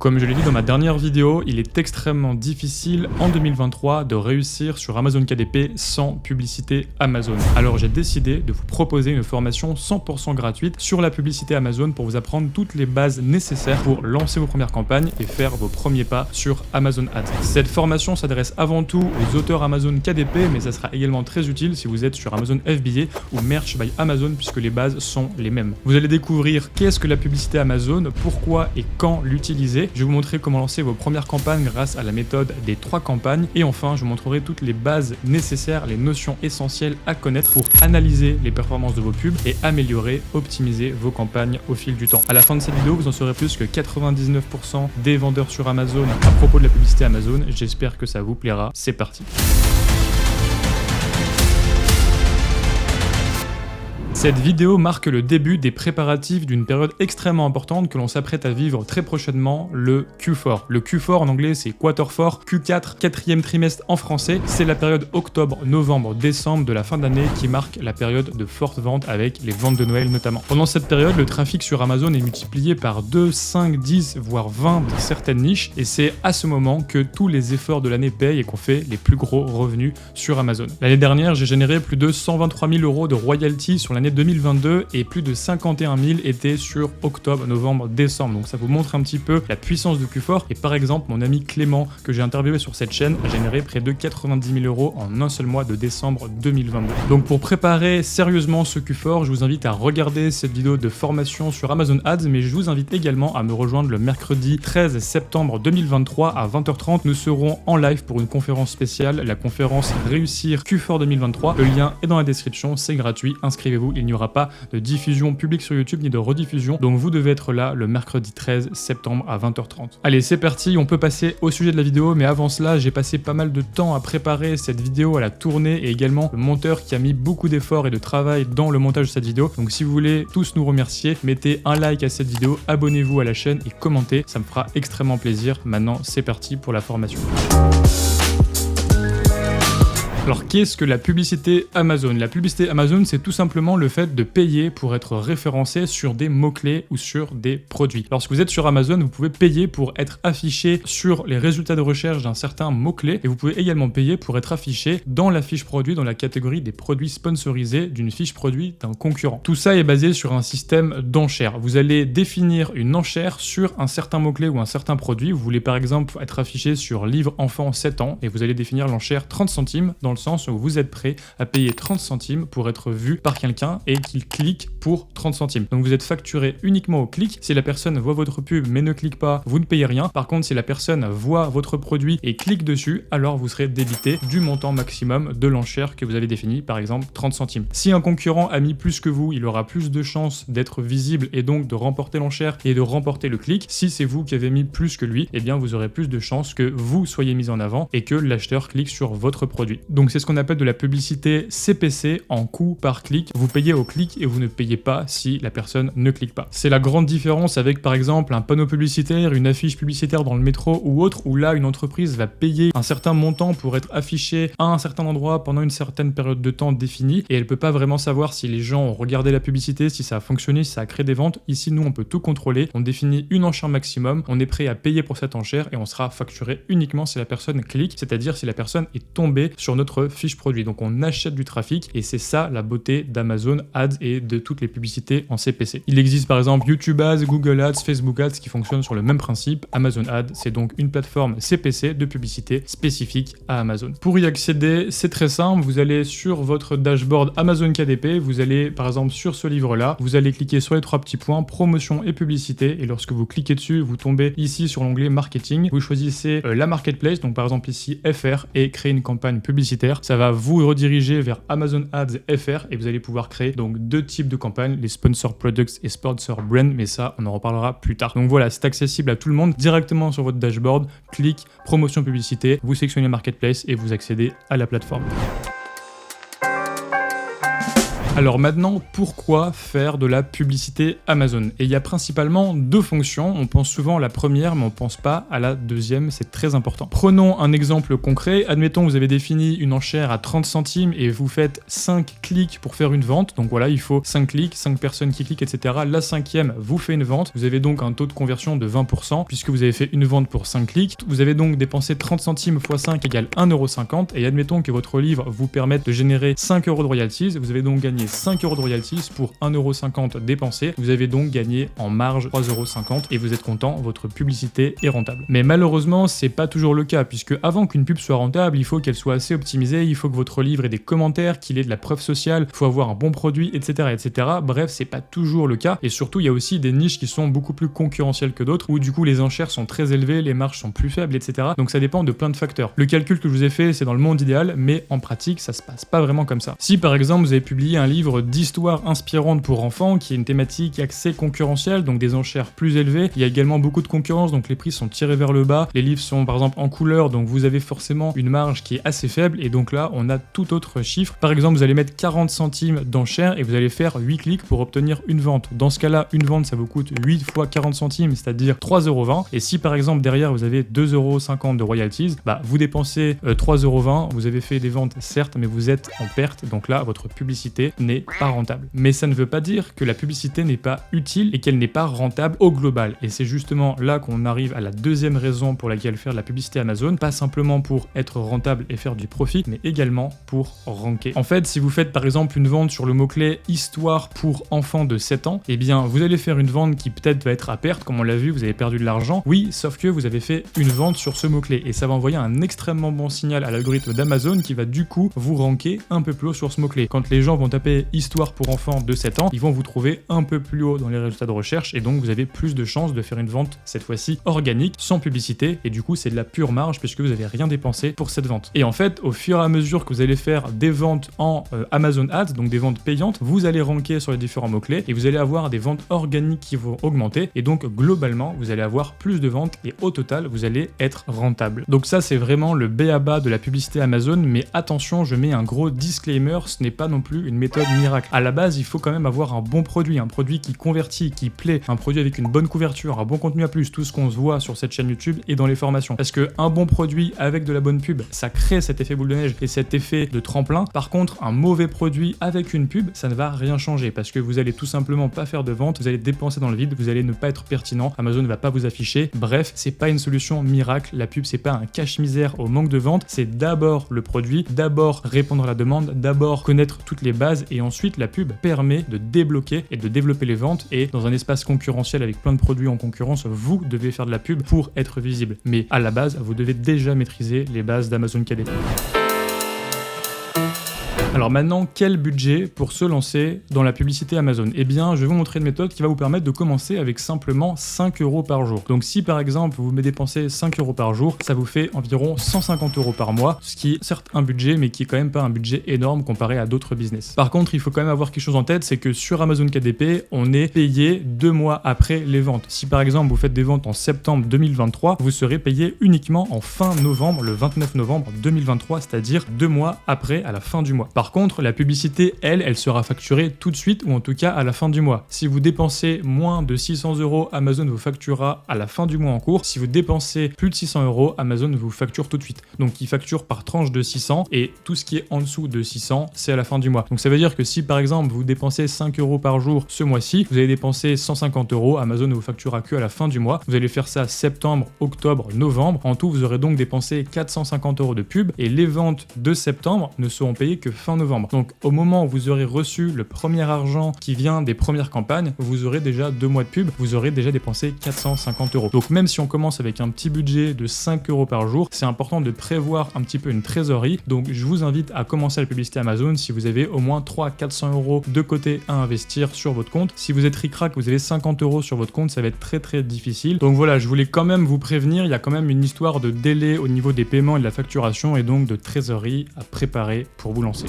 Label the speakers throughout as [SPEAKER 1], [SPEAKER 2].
[SPEAKER 1] Comme je l'ai dit dans ma dernière vidéo, il est extrêmement difficile en 2023 de réussir sur Amazon KDP sans publicité Amazon. Alors j'ai décidé de vous proposer une formation 100% gratuite sur la publicité Amazon pour vous apprendre toutes les bases nécessaires pour lancer vos premières campagnes et faire vos premiers pas sur Amazon Ads. Cette formation s'adresse avant tout aux auteurs Amazon KDP, mais ça sera également très utile si vous êtes sur Amazon FBA ou Merch by Amazon puisque les bases sont les mêmes. Vous allez découvrir qu'est-ce que la publicité Amazon, pourquoi et quand l'utiliser. Je vais vous montrer comment lancer vos premières campagnes grâce à la méthode des 3 campagnes. Et enfin, je vous montrerai toutes les bases nécessaires, les notions essentielles à connaître pour analyser les performances de vos pubs et améliorer, optimiser vos campagnes au fil du temps. À la fin de cette vidéo, vous en saurez plus que 99% des vendeurs sur Amazon à propos de la publicité Amazon. J'espère que ça vous plaira. C'est parti. Cette vidéo marque le début des préparatifs d'une période extrêmement importante que l'on s'apprête à vivre très prochainement, le Q4. Le Q4 en anglais c'est Q4, Q4, quatrième trimestre en français. C'est la période octobre, novembre, décembre de la fin d'année qui marque la période de forte vente avec les ventes de Noël notamment. Pendant cette période, le trafic sur Amazon est multiplié par 2, 5, 10, voire 20 dans certaines niches et c'est à ce moment que tous les efforts de l'année payent et qu'on fait les plus gros revenus sur Amazon. L'année dernière, j'ai généré plus de 123 000 € de royalties sur l'année 2022 et plus de 51 000 étaient sur octobre, novembre, décembre. Donc ça vous montre un petit peu la puissance de Q4. Et par exemple, mon ami Clément, que j'ai interviewé sur cette chaîne, a généré près de 90 000 € en un seul mois de décembre 2022. Donc pour préparer sérieusement ce Q4, je vous invite à regarder cette vidéo de formation sur Amazon Ads, mais je vous invite également à me rejoindre le mercredi 13 septembre 2023 à 20h30. Nous serons en live pour une conférence spéciale, la conférence Réussir Q4 2023. Le lien est dans la description, c'est gratuit, inscrivez-vous. Il n'y aura pas de diffusion publique sur YouTube ni de rediffusion, donc vous devez être là le mercredi 13 septembre à 20h30. Allez, c'est parti, on peut passer au sujet de la vidéo, mais avant cela, j'ai passé pas mal de temps à préparer cette vidéo, à la tourner, et également le monteur qui a mis beaucoup d'efforts et de travail dans le montage de cette vidéo. Donc si vous voulez tous nous remercier, mettez un like à cette vidéo, abonnez-vous à la chaîne et commentez, ça me fera extrêmement plaisir. Maintenant, c'est parti pour la formation. Alors qu'est-ce que la publicité Amazon? La publicité Amazon, c'est tout simplement le fait de payer pour être référencé sur des mots-clés ou sur des produits. Lorsque vous êtes sur Amazon, vous pouvez payer pour être affiché sur les résultats de recherche d'un certain mot-clé et vous pouvez également payer pour être affiché dans la fiche produit, dans la catégorie des produits sponsorisés d'une fiche produit d'un concurrent. Tout ça est basé sur un système d'enchères. Vous allez définir une enchère sur un certain mot-clé ou un certain produit. Vous voulez par exemple être affiché sur livre enfant 7 ans et vous allez définir l'enchère 30 centimes dans le sens où vous êtes prêt à payer 30 centimes pour être vu par quelqu'un et qu'il clique pour 30 centimes. Donc vous êtes facturé uniquement au clic. Si la personne voit votre pub mais ne clique pas, vous ne payez rien. Par contre, si la personne voit votre produit et clique dessus, alors vous serez débité du montant maximum de l'enchère que vous avez défini, par exemple 30 centimes. Si un concurrent a mis plus que vous, il aura plus de chances d'être visible et donc de remporter l'enchère et de remporter le clic. Si c'est vous qui avez mis plus que lui, eh bien vous aurez plus de chances que vous soyez mis en avant et que l'acheteur clique sur votre produit. Donc c'est ce qu'on appelle de la publicité CPC en coût par clic. Vous payez au clic et vous ne payez pas si la personne ne clique pas. C'est la grande différence avec par exemple un panneau publicitaire, une affiche publicitaire dans le métro ou autre, où là une entreprise va payer un certain montant pour être affichée à un certain endroit pendant une certaine période de temps définie et elle peut pas vraiment savoir si les gens ont regardé la publicité, si ça a fonctionné, si ça a créé des ventes. Ici nous on peut tout contrôler, on définit une enchère maximum, on est prêt à payer pour cette enchère et on sera facturé uniquement si la personne clique, c'est-à-dire si la personne est tombée sur notre fiche produit. Donc on achète du trafic et c'est ça la beauté d'Amazon Ads et de toutes les publicités en CPC. Il existe par exemple YouTube Ads, Google Ads, Facebook Ads qui fonctionnent sur le même principe. Amazon Ads, c'est donc une plateforme CPC de publicité spécifique à Amazon. Pour y accéder, c'est très simple, vous allez sur votre dashboard Amazon KDP, vous allez par exemple sur ce livre-là, vous allez cliquer sur les 3 petits points, promotion et publicité, et lorsque vous cliquez dessus, vous tombez ici sur l'onglet marketing, vous choisissez la marketplace, donc par exemple ici FR, et créer une campagne publicitaire. Ça va vous rediriger vers Amazon Ads FR et vous allez pouvoir créer donc 2 types de campagnes, les sponsor products et sponsor brand, mais ça on en reparlera plus tard. Donc voilà, c'est accessible à tout le monde directement sur votre dashboard, clic, promotion publicité, vous sélectionnez marketplace et vous accédez à la plateforme. Alors maintenant, pourquoi faire de la publicité Amazon? Et il y a principalement deux fonctions. On pense souvent à la première, mais on pense pas à la deuxième, c'est très important. Prenons un exemple concret. Admettons, vous avez défini une enchère à 30 centimes et vous faites 5 clics pour faire une vente. Donc voilà, il faut 5 clics, 5 personnes qui cliquent, etc. La cinquième vous fait une vente. Vous avez donc un taux de conversion de 20% puisque vous avez fait une vente pour 5 clics. Vous avez donc dépensé 30 centimes x 5 égale 1,50 € et admettons que votre livre vous permette de générer 5 € de royalties. Vous avez donc gagné 5 € de royalties pour 1,50 € dépensé. Vous avez donc gagné en marge 3,50 € et vous êtes content, votre publicité est rentable. Mais malheureusement, c'est pas toujours le cas puisque avant qu'une pub soit rentable, il faut qu'elle soit assez optimisée, il faut que votre livre ait des commentaires, qu'il ait de la preuve sociale, il faut avoir un bon produit, etc., etc. Bref, c'est pas toujours le cas et surtout, il y a aussi des niches qui sont beaucoup plus concurrentielles que d'autres où du coup les enchères sont très élevées, les marges sont plus faibles, etc. Donc ça dépend de plein de facteurs. Le calcul que je vous ai fait, c'est dans le monde idéal, mais en pratique, ça se passe pas vraiment comme ça. Si par exemple, vous avez publié un livre d'histoires inspirantes pour enfants qui est une thématique assez concurrentielle, donc des enchères plus élevées, il y a également beaucoup de concurrence, donc les prix sont tirés vers le bas, les livres sont par exemple en couleur, donc vous avez forcément une marge qui est assez faible, et donc là, on a tout autre chiffre. Par exemple, vous allez mettre 40 centimes d'enchères et vous allez faire 8 clics pour obtenir une vente. Dans ce cas-là, une vente, ça vous coûte 8 fois 40 centimes, c'est-à-dire 3,20 €. Et si par exemple, derrière, vous avez 2,50 € de royalties, bah, vous dépensez 3,20 €, vous avez fait des ventes, certes, mais vous êtes en perte, donc là, votre publicité n'est pas rentable. Mais ça ne veut pas dire que la publicité n'est pas utile et qu'elle n'est pas rentable au global. Et c'est justement là qu'on arrive à la deuxième raison pour laquelle faire de la publicité Amazon, pas simplement pour être rentable et faire du profit, mais également pour ranker. En fait, si vous faites par exemple une vente sur le mot-clé histoire pour enfants de 7 ans, eh bien vous allez faire une vente qui peut-être va être à perte, comme on l'a vu, vous avez perdu de l'argent. Oui, sauf que vous avez fait une vente sur ce mot-clé et ça va envoyer un extrêmement bon signal à l'algorithme d'Amazon qui va du coup vous ranker un peu plus haut sur ce mot-clé. Quand les gens vont taper histoire pour enfants de 7 ans, ils vont vous trouver un peu plus haut dans les résultats de recherche et donc vous avez plus de chances de faire une vente cette fois-ci organique, sans publicité, et du coup c'est de la pure marge puisque vous n'avez rien dépensé pour cette vente. Et en fait, au fur et à mesure que vous allez faire des ventes en Amazon Ads, donc des ventes payantes, vous allez ranker sur les différents mots-clés et vous allez avoir des ventes organiques qui vont augmenter et donc globalement vous allez avoir plus de ventes et au total vous allez être rentable. Donc ça c'est vraiment le b.a.-ba de la publicité Amazon, mais attention, je mets un gros disclaimer, ce n'est pas non plus une méthode miracle. À la base, il faut quand même avoir un bon produit, un produit qui convertit, qui plaît, un produit avec une bonne couverture, un bon contenu à plus, tout ce qu'on se voit sur cette chaîne YouTube et dans les formations. Parce que un bon produit avec de la bonne pub, ça crée cet effet boule de neige et cet effet de tremplin. Par contre, un mauvais produit avec une pub, ça ne va rien changer parce que vous allez tout simplement pas faire de vente, vous allez dépenser dans le vide, vous allez ne pas être pertinent, Amazon ne va pas vous afficher. Bref, c'est pas une solution miracle, la pub c'est pas un cache-misère au manque de vente, c'est d'abord le produit, d'abord répondre à la demande, d'abord connaître toutes les bases et ensuite la pub permet de débloquer et de développer les ventes. Et dans un espace concurrentiel avec plein de produits en concurrence, vous devez faire de la pub pour être visible. Mais à la base, vous devez déjà maîtriser les bases d'Amazon KDP. Alors maintenant, quel budget pour se lancer dans la publicité Amazon? Eh bien, je vais vous montrer une méthode qui va vous permettre de commencer avec simplement 5 € par jour. Donc si par exemple, vous me dépensez 5 € par jour, ça vous fait environ 150 € par mois, ce qui est certes un budget, mais qui est quand même pas un budget énorme comparé à d'autres business. Par contre, il faut quand même avoir quelque chose en tête, c'est que sur Amazon KDP, on est payé 2 mois après les ventes. Si par exemple, vous faites des ventes en septembre 2023, vous serez payé uniquement en fin novembre, le 29 novembre 2023, c'est-à-dire 2 mois après, à la fin du mois. Par contre, la publicité, elle sera facturée tout de suite ou en tout cas à la fin du mois. Si vous dépensez moins de 600 €, Amazon vous facturera à la fin du mois en cours. Si vous dépensez plus de 600 €, Amazon vous facture tout de suite. Donc il facture par tranche de 600 et tout ce qui est en dessous de 600, c'est à la fin du mois. Donc ça veut dire que si par exemple vous dépensez 5 € par jour ce mois-ci, vous allez dépenser 150 €, Amazon ne vous facturera que à la fin du mois. Vous allez faire ça septembre, octobre, novembre. En tout, vous aurez donc dépensé 450 € de pub et les ventes de septembre ne seront payées que fin novembre. Donc au moment où vous aurez reçu le premier argent qui vient des premières campagnes, vous aurez déjà 2 mois de pub, vous aurez déjà dépensé 450 €. Donc même si on commence avec un petit budget de 5 € par jour, c'est important de prévoir un petit peu une trésorerie. Donc je vous invite à commencer la publicité Amazon si vous avez au moins 300 à 400 € de côté à investir sur votre compte. Si vous êtes ric-rac, vous avez 50 € sur votre compte, ça va être très difficile. Donc voilà, je voulais quand même vous prévenir, il y a quand même une histoire de délai au niveau des paiements et de la facturation et donc de trésorerie à préparer pour vous lancer.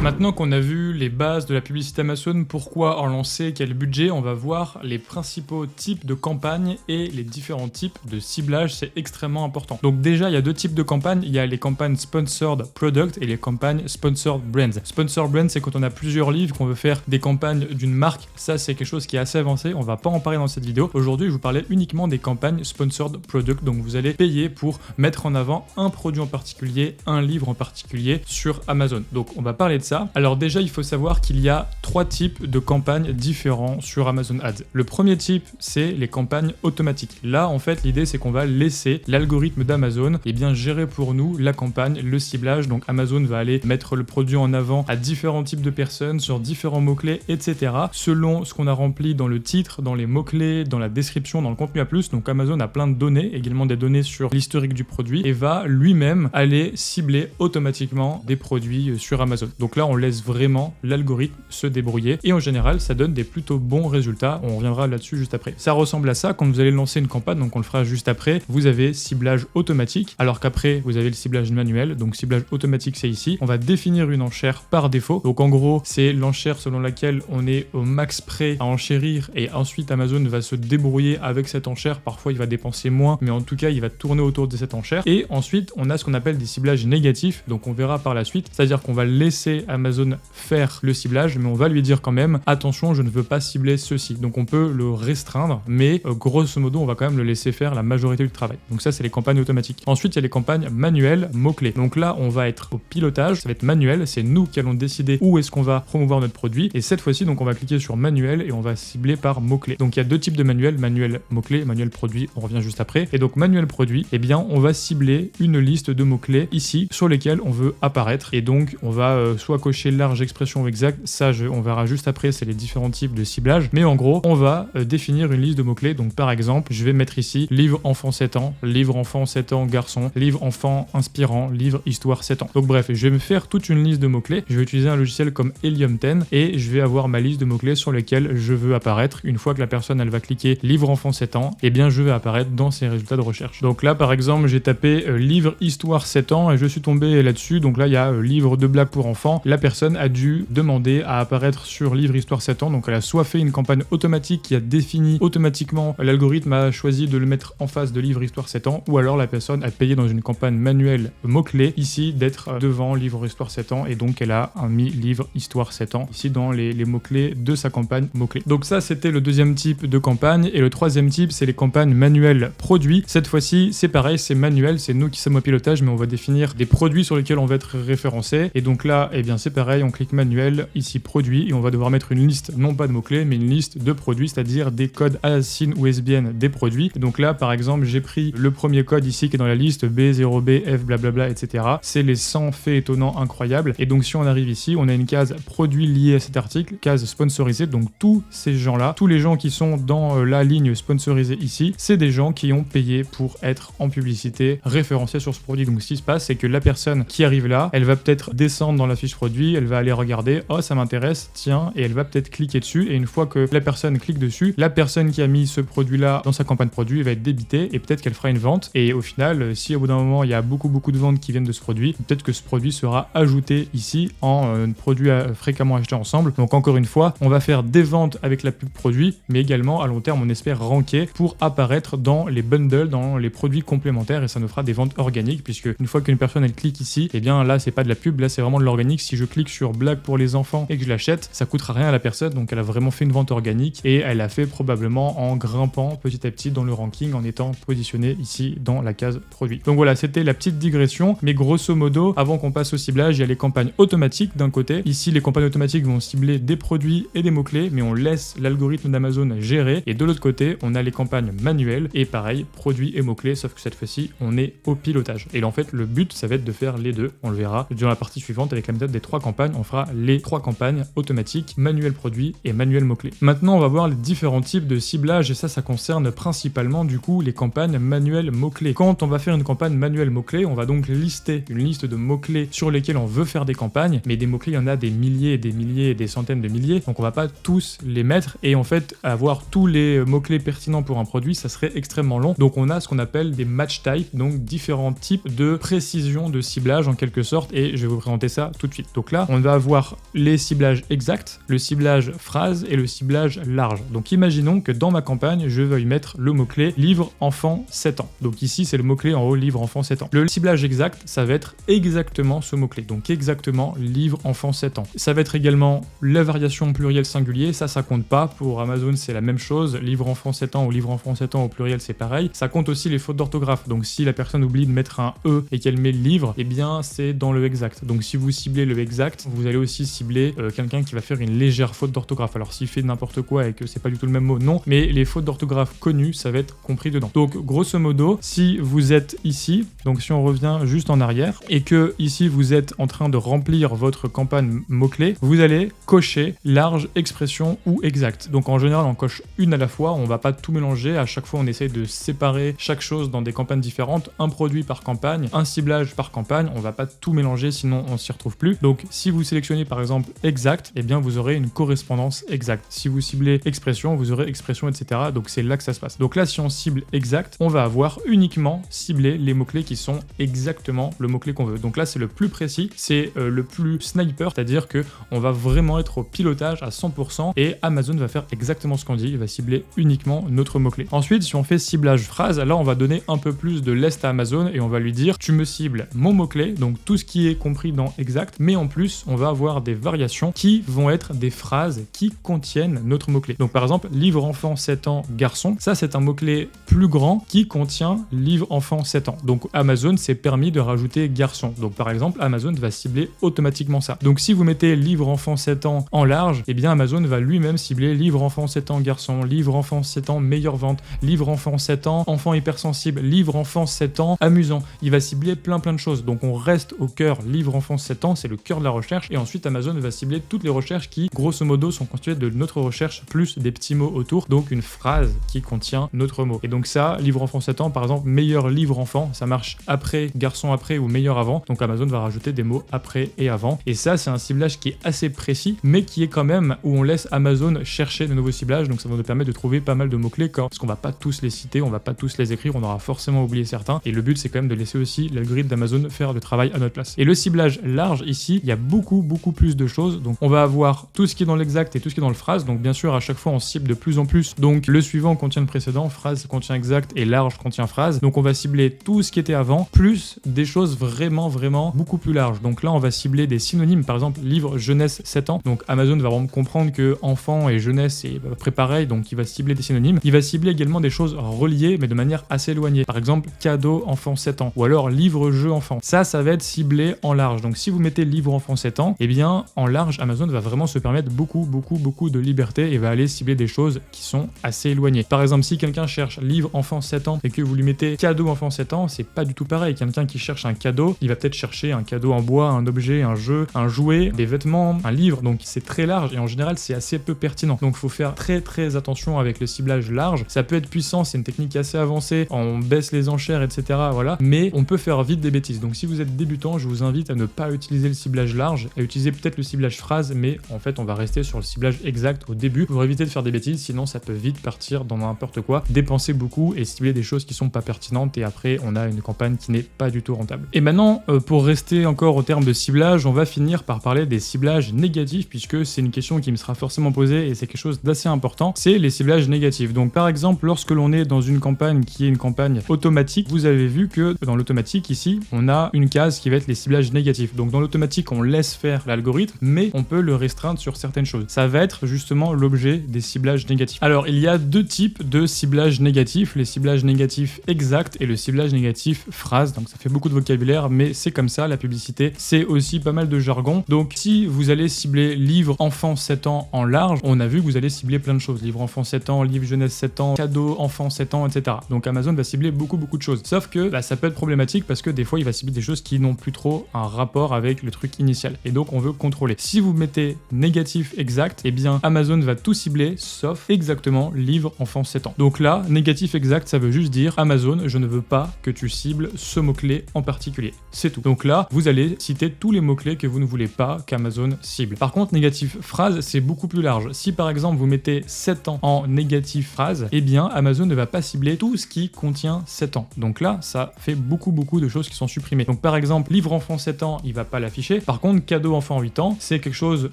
[SPEAKER 1] Maintenant qu'on a vu les bases de la publicité Amazon, pourquoi en lancer, quel budget, on va voir les principaux types de campagnes et les différents types de ciblage, c'est extrêmement important. Donc déjà, il y a deux types de campagnes, il y a les campagnes Sponsored Product et les campagnes Sponsored Brands. Sponsored Brands, c'est quand on a plusieurs livres, qu'on veut faire des campagnes d'une marque, ça c'est quelque chose qui est assez avancé, on va pas en parler dans cette vidéo. Aujourd'hui, je vous parlais uniquement des campagnes Sponsored Product, donc vous allez payer pour mettre en avant un produit en particulier, un livre en particulier sur Amazon. Donc on va parler de ça. Alors déjà, il faut savoir qu'il y a trois types de campagnes différents sur Amazon Ads. Le premier type, c'est les campagnes automatiques. Là, en fait, l'idée, c'est qu'on va laisser l'algorithme d'Amazon gérer pour nous la campagne, le ciblage. Donc Amazon va aller mettre le produit en avant à différents types de personnes, sur différents mots-clés, etc. selon ce qu'on a rempli dans le titre, dans les mots-clés, dans la description, dans le contenu à plus. Donc Amazon a plein de données, également des données sur l'historique du produit, et va lui-même aller cibler automatiquement des produits sur Amazon. Donc là, on laisse vraiment l'algorithme se débrouiller et en général, ça donne des plutôt bons résultats. On reviendra là-dessus juste après. Ça ressemble à ça quand vous allez lancer une campagne, donc on le fera juste après. Vous avez ciblage automatique, alors qu'après, vous avez le ciblage manuel. Donc ciblage automatique, c'est ici. On va définir une enchère par défaut. Donc en gros, c'est l'enchère selon laquelle on est au max prêt à enchérir et ensuite Amazon va se débrouiller avec cette enchère. Parfois, il va dépenser moins, mais en tout cas, il va tourner autour de cette enchère. Et ensuite, on a ce qu'on appelle des ciblages négatifs. Donc on verra par la suite. C'est-à-dire qu'on va laisser Amazon faire le ciblage, mais on va lui dire quand même attention, je ne veux pas cibler ceci. Donc on peut le restreindre, mais grosso modo, on va quand même le laisser faire la majorité du travail. Donc ça, c'est les campagnes automatiques. Ensuite, il y a les campagnes manuelles, mots-clés. Donc là, on va être au pilotage, ça va être manuel, c'est nous qui allons décider où est-ce qu'on va promouvoir notre produit. Et cette fois-ci, donc on va cliquer sur manuel et on va cibler par mots-clés. Donc il y a deux types de manuel, manuel mots-clés, manuel produit, on revient juste après. Et donc manuel produit, eh bien on va cibler une liste de mots-clés ici sur lesquels on veut apparaître. Et donc on va soit cocher large expression exacte, ça on verra juste après, c'est les différents types de ciblage, mais en gros on va définir une liste de mots-clés. Donc par exemple, je vais mettre ici livre enfant 7 ans, livre enfant 7 ans garçon, livre enfant inspirant, livre histoire 7 ans. Donc bref, je vais me faire toute une liste de mots-clés, je vais utiliser un logiciel comme Helium 10 et je vais avoir ma liste de mots-clés sur lesquels je veux apparaître. Une fois que la personne elle va cliquer livre enfant 7 ans, et bien je vais apparaître dans ses résultats de recherche. Donc là par exemple, j'ai tapé livre histoire 7 ans et je suis tombé là-dessus. Donc là il y a livre de blagues pour enfants. La personne a dû demander à apparaître sur livre histoire 7 ans. Donc elle a soit fait une campagne automatique qui a défini automatiquement, l'algorithme a choisi de le mettre en face de livre histoire 7 ans, ou alors la personne a payé dans une campagne manuelle mots-clés ici d'être devant livre histoire 7 ans et donc elle a mis livre histoire 7 ans ici dans les mots-clés de sa campagne mots-clés. Donc ça c'était le deuxième type de campagne et le troisième type c'est les campagnes manuelles produits. Cette fois-ci c'est pareil, c'est manuel, c'est nous qui sommes au pilotage mais on va définir des produits sur lesquels on va être référencé et donc là eh bien c'est pareil, on clique manuel ici produit et on va devoir mettre une liste non pas de mots-clés mais une liste de produits, c'est-à-dire des codes ASIN ou SBN des produits. Et donc là par exemple j'ai pris le premier code ici qui est dans la liste B0BF blablabla etc. C'est les 100 faits étonnants incroyables et donc si on arrive ici on a une case produits liés à cet article, case sponsorisée, donc tous ces gens-là, tous les gens qui sont dans la ligne sponsorisée ici, c'est des gens qui ont payé pour être en publicité référencés sur ce produit. Donc ce qui se passe c'est que la personne qui arrive là, elle va peut-être descendre dans la fiche produit, elle va aller regarder, oh ça m'intéresse, tiens, et elle va peut-être cliquer dessus et une fois que la personne clique dessus, la personne qui a mis ce produit-là dans sa campagne produit va être débitée et peut-être qu'elle fera une vente et au final, si au bout d'un moment il y a beaucoup de ventes qui viennent de ce produit, peut-être que ce produit sera ajouté ici en produit fréquemment acheté ensemble. Donc encore une fois, on va faire des ventes avec la pub produit, mais également à long terme on espère ranker pour apparaître dans les bundles, dans les produits complémentaires et ça nous fera des ventes organiques puisque une fois qu'une personne elle clique ici, et bien là c'est pas de la pub, là c'est vraiment de l'organique. Si je clique sur blague pour les enfants et que je l'achète, ça coûtera rien à la personne, donc elle a vraiment fait une vente organique et elle a fait probablement en grimpant petit à petit dans le ranking en étant positionnée ici dans la case produit. Donc voilà, c'était la petite digression, mais grosso modo, avant qu'on passe au ciblage, il y a les campagnes automatiques d'un côté. Ici, les campagnes automatiques vont cibler des produits et des mots-clés, mais on laisse l'algorithme d'Amazon gérer. Et de l'autre côté, on a les campagnes manuelles et pareil, produits et mots-clés, sauf que cette fois-ci, on est au pilotage. Et là, en fait, le but, ça va être de faire les deux. On le verra dans la partie suivante avec la méthode des 3 campagnes. On fera les 3 campagnes automatiques, manuel produit et manuel mots-clés. Maintenant, on va voir les différents types de ciblage et ça concerne principalement du coup les campagnes manuelles mots-clés. Quand on va faire une campagne manuelle mots-clés, on va donc lister une liste de mots-clés sur lesquels on veut faire des campagnes, mais des mots-clés, il y en a des milliers et des centaines de milliers, donc on va pas tous les mettre et en fait avoir tous les mots-clés pertinents pour un produit, ça serait extrêmement long. Donc on a ce qu'on appelle des match types, donc différents types de précision de ciblage en quelque sorte et je vais vous présenter ça tout de suite. Donc là, on va avoir les ciblages exacts, le ciblage phrase et le ciblage large. Donc imaginons que dans ma campagne, je veuille mettre le mot-clé livre enfant 7 ans. Donc ici, c'est le mot-clé en haut, livre enfant 7 ans. Le ciblage exact, ça va être exactement ce mot-clé. Donc exactement livre enfant 7 ans. Ça va être également la variation pluriel singulier, ça compte pas. Pour Amazon, c'est la même chose. Livre enfant 7 ans ou livre enfant 7 ans au pluriel, c'est pareil. Ça compte aussi les fautes d'orthographe. Donc si la personne oublie de mettre un E et qu'elle met livre, eh bien c'est dans le exact. Donc si vous ciblez le exact, vous allez aussi cibler quelqu'un qui va faire une légère faute d'orthographe. Alors s'il fait n'importe quoi et que c'est pas du tout le même mot, non, mais les fautes d'orthographe connues, ça va être compris dedans. Donc grosso modo, si vous êtes ici, donc si on revient juste en arrière, et que ici vous êtes en train de remplir votre campagne mots-clés, vous allez cocher large, expression ou exact. Donc en général, on coche une à la fois, on va pas tout mélanger, à chaque fois on essaye de séparer chaque chose dans des campagnes différentes, un produit par campagne, un ciblage par campagne, on va pas tout mélanger sinon on s'y retrouve plus. Donc si vous sélectionnez par exemple exact, eh bien vous aurez une correspondance exacte. Si vous ciblez expression, vous aurez expression, etc. Donc c'est là que ça se passe. Donc là, si on cible exact, on va avoir uniquement ciblé les mots-clés qui sont exactement le mot-clé qu'on veut. Donc là, c'est le plus précis, c'est le plus sniper, c'est-à-dire que on va vraiment être au pilotage à 100% et Amazon va faire exactement ce qu'on dit, il va cibler uniquement notre mot-clé. Ensuite, si on fait ciblage phrase, là on va donner un peu plus de lest à Amazon et on va lui dire tu me cibles mon mot-clé, donc tout ce qui est compris dans exact, mais en plus on va avoir des variations qui vont être des phrases qui contiennent notre mot-clé. Donc par exemple, livre enfant 7 ans garçon, ça c'est un mot-clé plus grand qui contient livre enfant 7 ans. Donc Amazon s'est permis de rajouter garçon. Donc par exemple, Amazon va cibler automatiquement ça. Donc si vous mettez livre enfant 7 ans en large, eh bien Amazon va lui-même cibler livre enfant 7 ans garçon, livre enfant 7 ans meilleure vente, livre enfant 7 ans enfant hypersensible, livre enfant 7 ans amusant. Il va cibler plein de choses. Donc on reste au cœur livre enfant 7 ans, c'est le cœur de la recherche et ensuite Amazon va cibler toutes les recherches qui grosso modo sont constituées de notre recherche plus des petits mots autour, donc une phrase qui contient notre mot. Et donc ça, livre enfant 7 ans par exemple, meilleur livre enfant, ça marche après, garçon après ou meilleur avant. Donc Amazon va rajouter des mots après et avant. Et ça, c'est un ciblage qui est assez précis, mais qui est quand même où on laisse Amazon chercher de nouveaux ciblages. Donc ça va nous permettre de trouver pas mal de mots-clés, parce qu'on va pas tous les citer, on va pas tous les écrire, on aura forcément oublié certains. Et le but, c'est quand même de laisser aussi l'algorithme d'Amazon faire le travail à notre place. Et le ciblage large, ici, il y a beaucoup plus de choses. Donc on va avoir tout ce qui est dans l'exact et tout ce qui est dans le phrase. Donc bien sûr, à chaque fois, on cible de plus en plus. Donc le suivant contient le précédent, phrase contient exact et large contient phrase. Donc on va cibler tout ce qui était avant, plus des choses vraiment beaucoup plus larges. Donc là, on va cibler des synonymes, par exemple livre jeunesse 7 ans. Donc Amazon va vraiment comprendre que enfant et jeunesse c'est à peu près pareil, donc il va cibler des synonymes. Il va cibler également des choses reliées mais de manière assez éloignée. Par exemple cadeau enfant 7 ans ou alors livre jeu enfant. Ça va être ciblé en large. Donc si vous mettez livre enfant 7 ans, eh bien en large Amazon va vraiment se permettre beaucoup de liberté et va aller cibler des choses qui sont assez éloignées. Par exemple, si quelqu'un cherche livre enfant 7 ans et que vous lui mettez cadeau enfant 7 ans, c'est pas du tout pareil. Quelqu'un qui cherche un cadeau, il va peut-être chercher un cadeau en bois, un objet, un jeu, un jouet, des vêtements, un livre. Donc c'est très large et en général c'est assez peu pertinent. Donc il faut faire très attention avec le ciblage large. Ça peut être puissant, c'est une technique assez avancée, on baisse les enchères, etc. Voilà. Mais on peut faire vite des bêtises. Donc si vous êtes débutant, je vous invite à ne pas utiliser le ciblage large, à utiliser peut-être le ciblage phrase, mais en fait on va rester sur le ciblage exact au début pour éviter de faire des bêtises, sinon ça peut vite partir dans n'importe quoi, dépenser beaucoup et cibler des choses qui sont pas pertinentes et après on a une campagne qui n'est pas du tout rentable. Et maintenant, pour rester encore au terme de ciblage, on va finir par parler des ciblages négatifs puisque c'est une question qui me sera forcément posée et c'est quelque chose d'assez important, c'est les ciblages négatifs. Donc par exemple, lorsque l'on est dans une campagne qui est une campagne automatique, vous avez vu que dans l'automatique ici, on a une case qui va être les ciblages négatifs. Donc dans l'automatique, on laisse faire l'algorithme, mais on peut le restreindre sur certaines choses. Ça va être justement l'objet des ciblages négatifs. Alors il y a deux types de ciblages négatifs, les ciblages négatifs exacts et le ciblage négatif phrase. Donc ça fait beaucoup de vocabulaire, mais c'est comme ça, la publicité, c'est aussi pas mal de jargon. Donc si vous allez cibler livre enfant 7 ans en large, on a vu que vous allez cibler plein de choses. Livre enfant 7 ans, livre jeunesse 7 ans, cadeau enfant 7 ans, etc. Donc Amazon va cibler beaucoup de choses. Sauf que ça peut être problématique parce que des fois il va cibler des choses qui n'ont plus trop un rapport avec le truc initial. Et donc on veut contrôler. Si vous mettez négatif exact, eh bien Amazon va tout cibler sauf exactement livre enfant 7 ans. Donc là, négatif exact, ça veut juste dire Amazon, je ne veux pas que tu cibles ce mot-clé en particulier. C'est tout. Donc là, vous allez citer tous les mots-clés que vous ne voulez pas qu'Amazon cible. Par contre, négatif phrase, c'est beaucoup plus large. Si par exemple vous mettez 7 ans en négatif phrase, eh bien Amazon ne va pas cibler tout ce qui contient 7 ans. Donc là, ça fait beaucoup de choses qui sont supprimées. Donc par exemple, livre enfant 7 ans, il va pas l'afficher, Par contre, cadeau enfant 8 ans, c'est quelque chose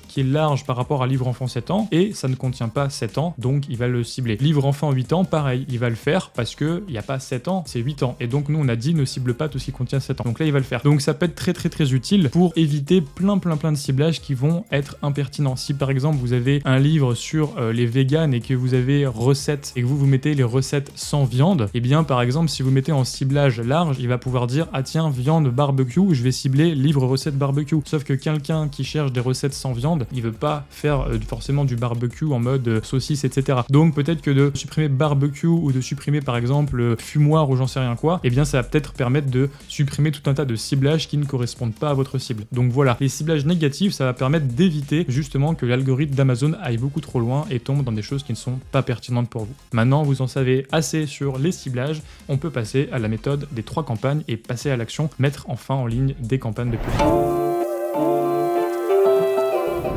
[SPEAKER 1] qui est large par rapport à livre enfant 7 ans et ça ne contient pas 7 ans, donc il va le cibler. Livre enfant 8 ans, pareil, il va le faire parce que il n'y a pas 7 ans, c'est 8 ans. Et donc nous on a dit ne cible pas tout ce qui contient 7 ans. Donc là il va le faire. Donc ça peut être très utile pour éviter plein de ciblages qui vont être impertinents. Si par exemple vous avez un livre sur les véganes et que vous avez recettes et que vous mettez les recettes sans viande, et bien par exemple si vous mettez en ciblage large, il va pouvoir dire ah tiens viande barbecue, je vais cibler livre recette barbecue. Sauf que quelqu'un qui cherche des recettes sans viande, il veut pas faire forcément du barbecue en mode saucisse, etc. Donc peut-être que de supprimer barbecue ou de supprimer par exemple fumoir ou j'en sais rien quoi, et bien ça va peut-être permettre de supprimer tout un tas de ciblages qui ne correspondent pas à votre cible. Donc voilà, les ciblages négatifs, ça va permettre d'éviter justement que l'algorithme d'Amazon aille beaucoup trop loin et tombe dans des choses qui ne sont pas pertinentes pour vous. Maintenant, vous en savez assez sur les ciblages, on peut passer à la méthode des 3 campagnes et passer à l'action, mettre enfin en ligne des campagnes de pub.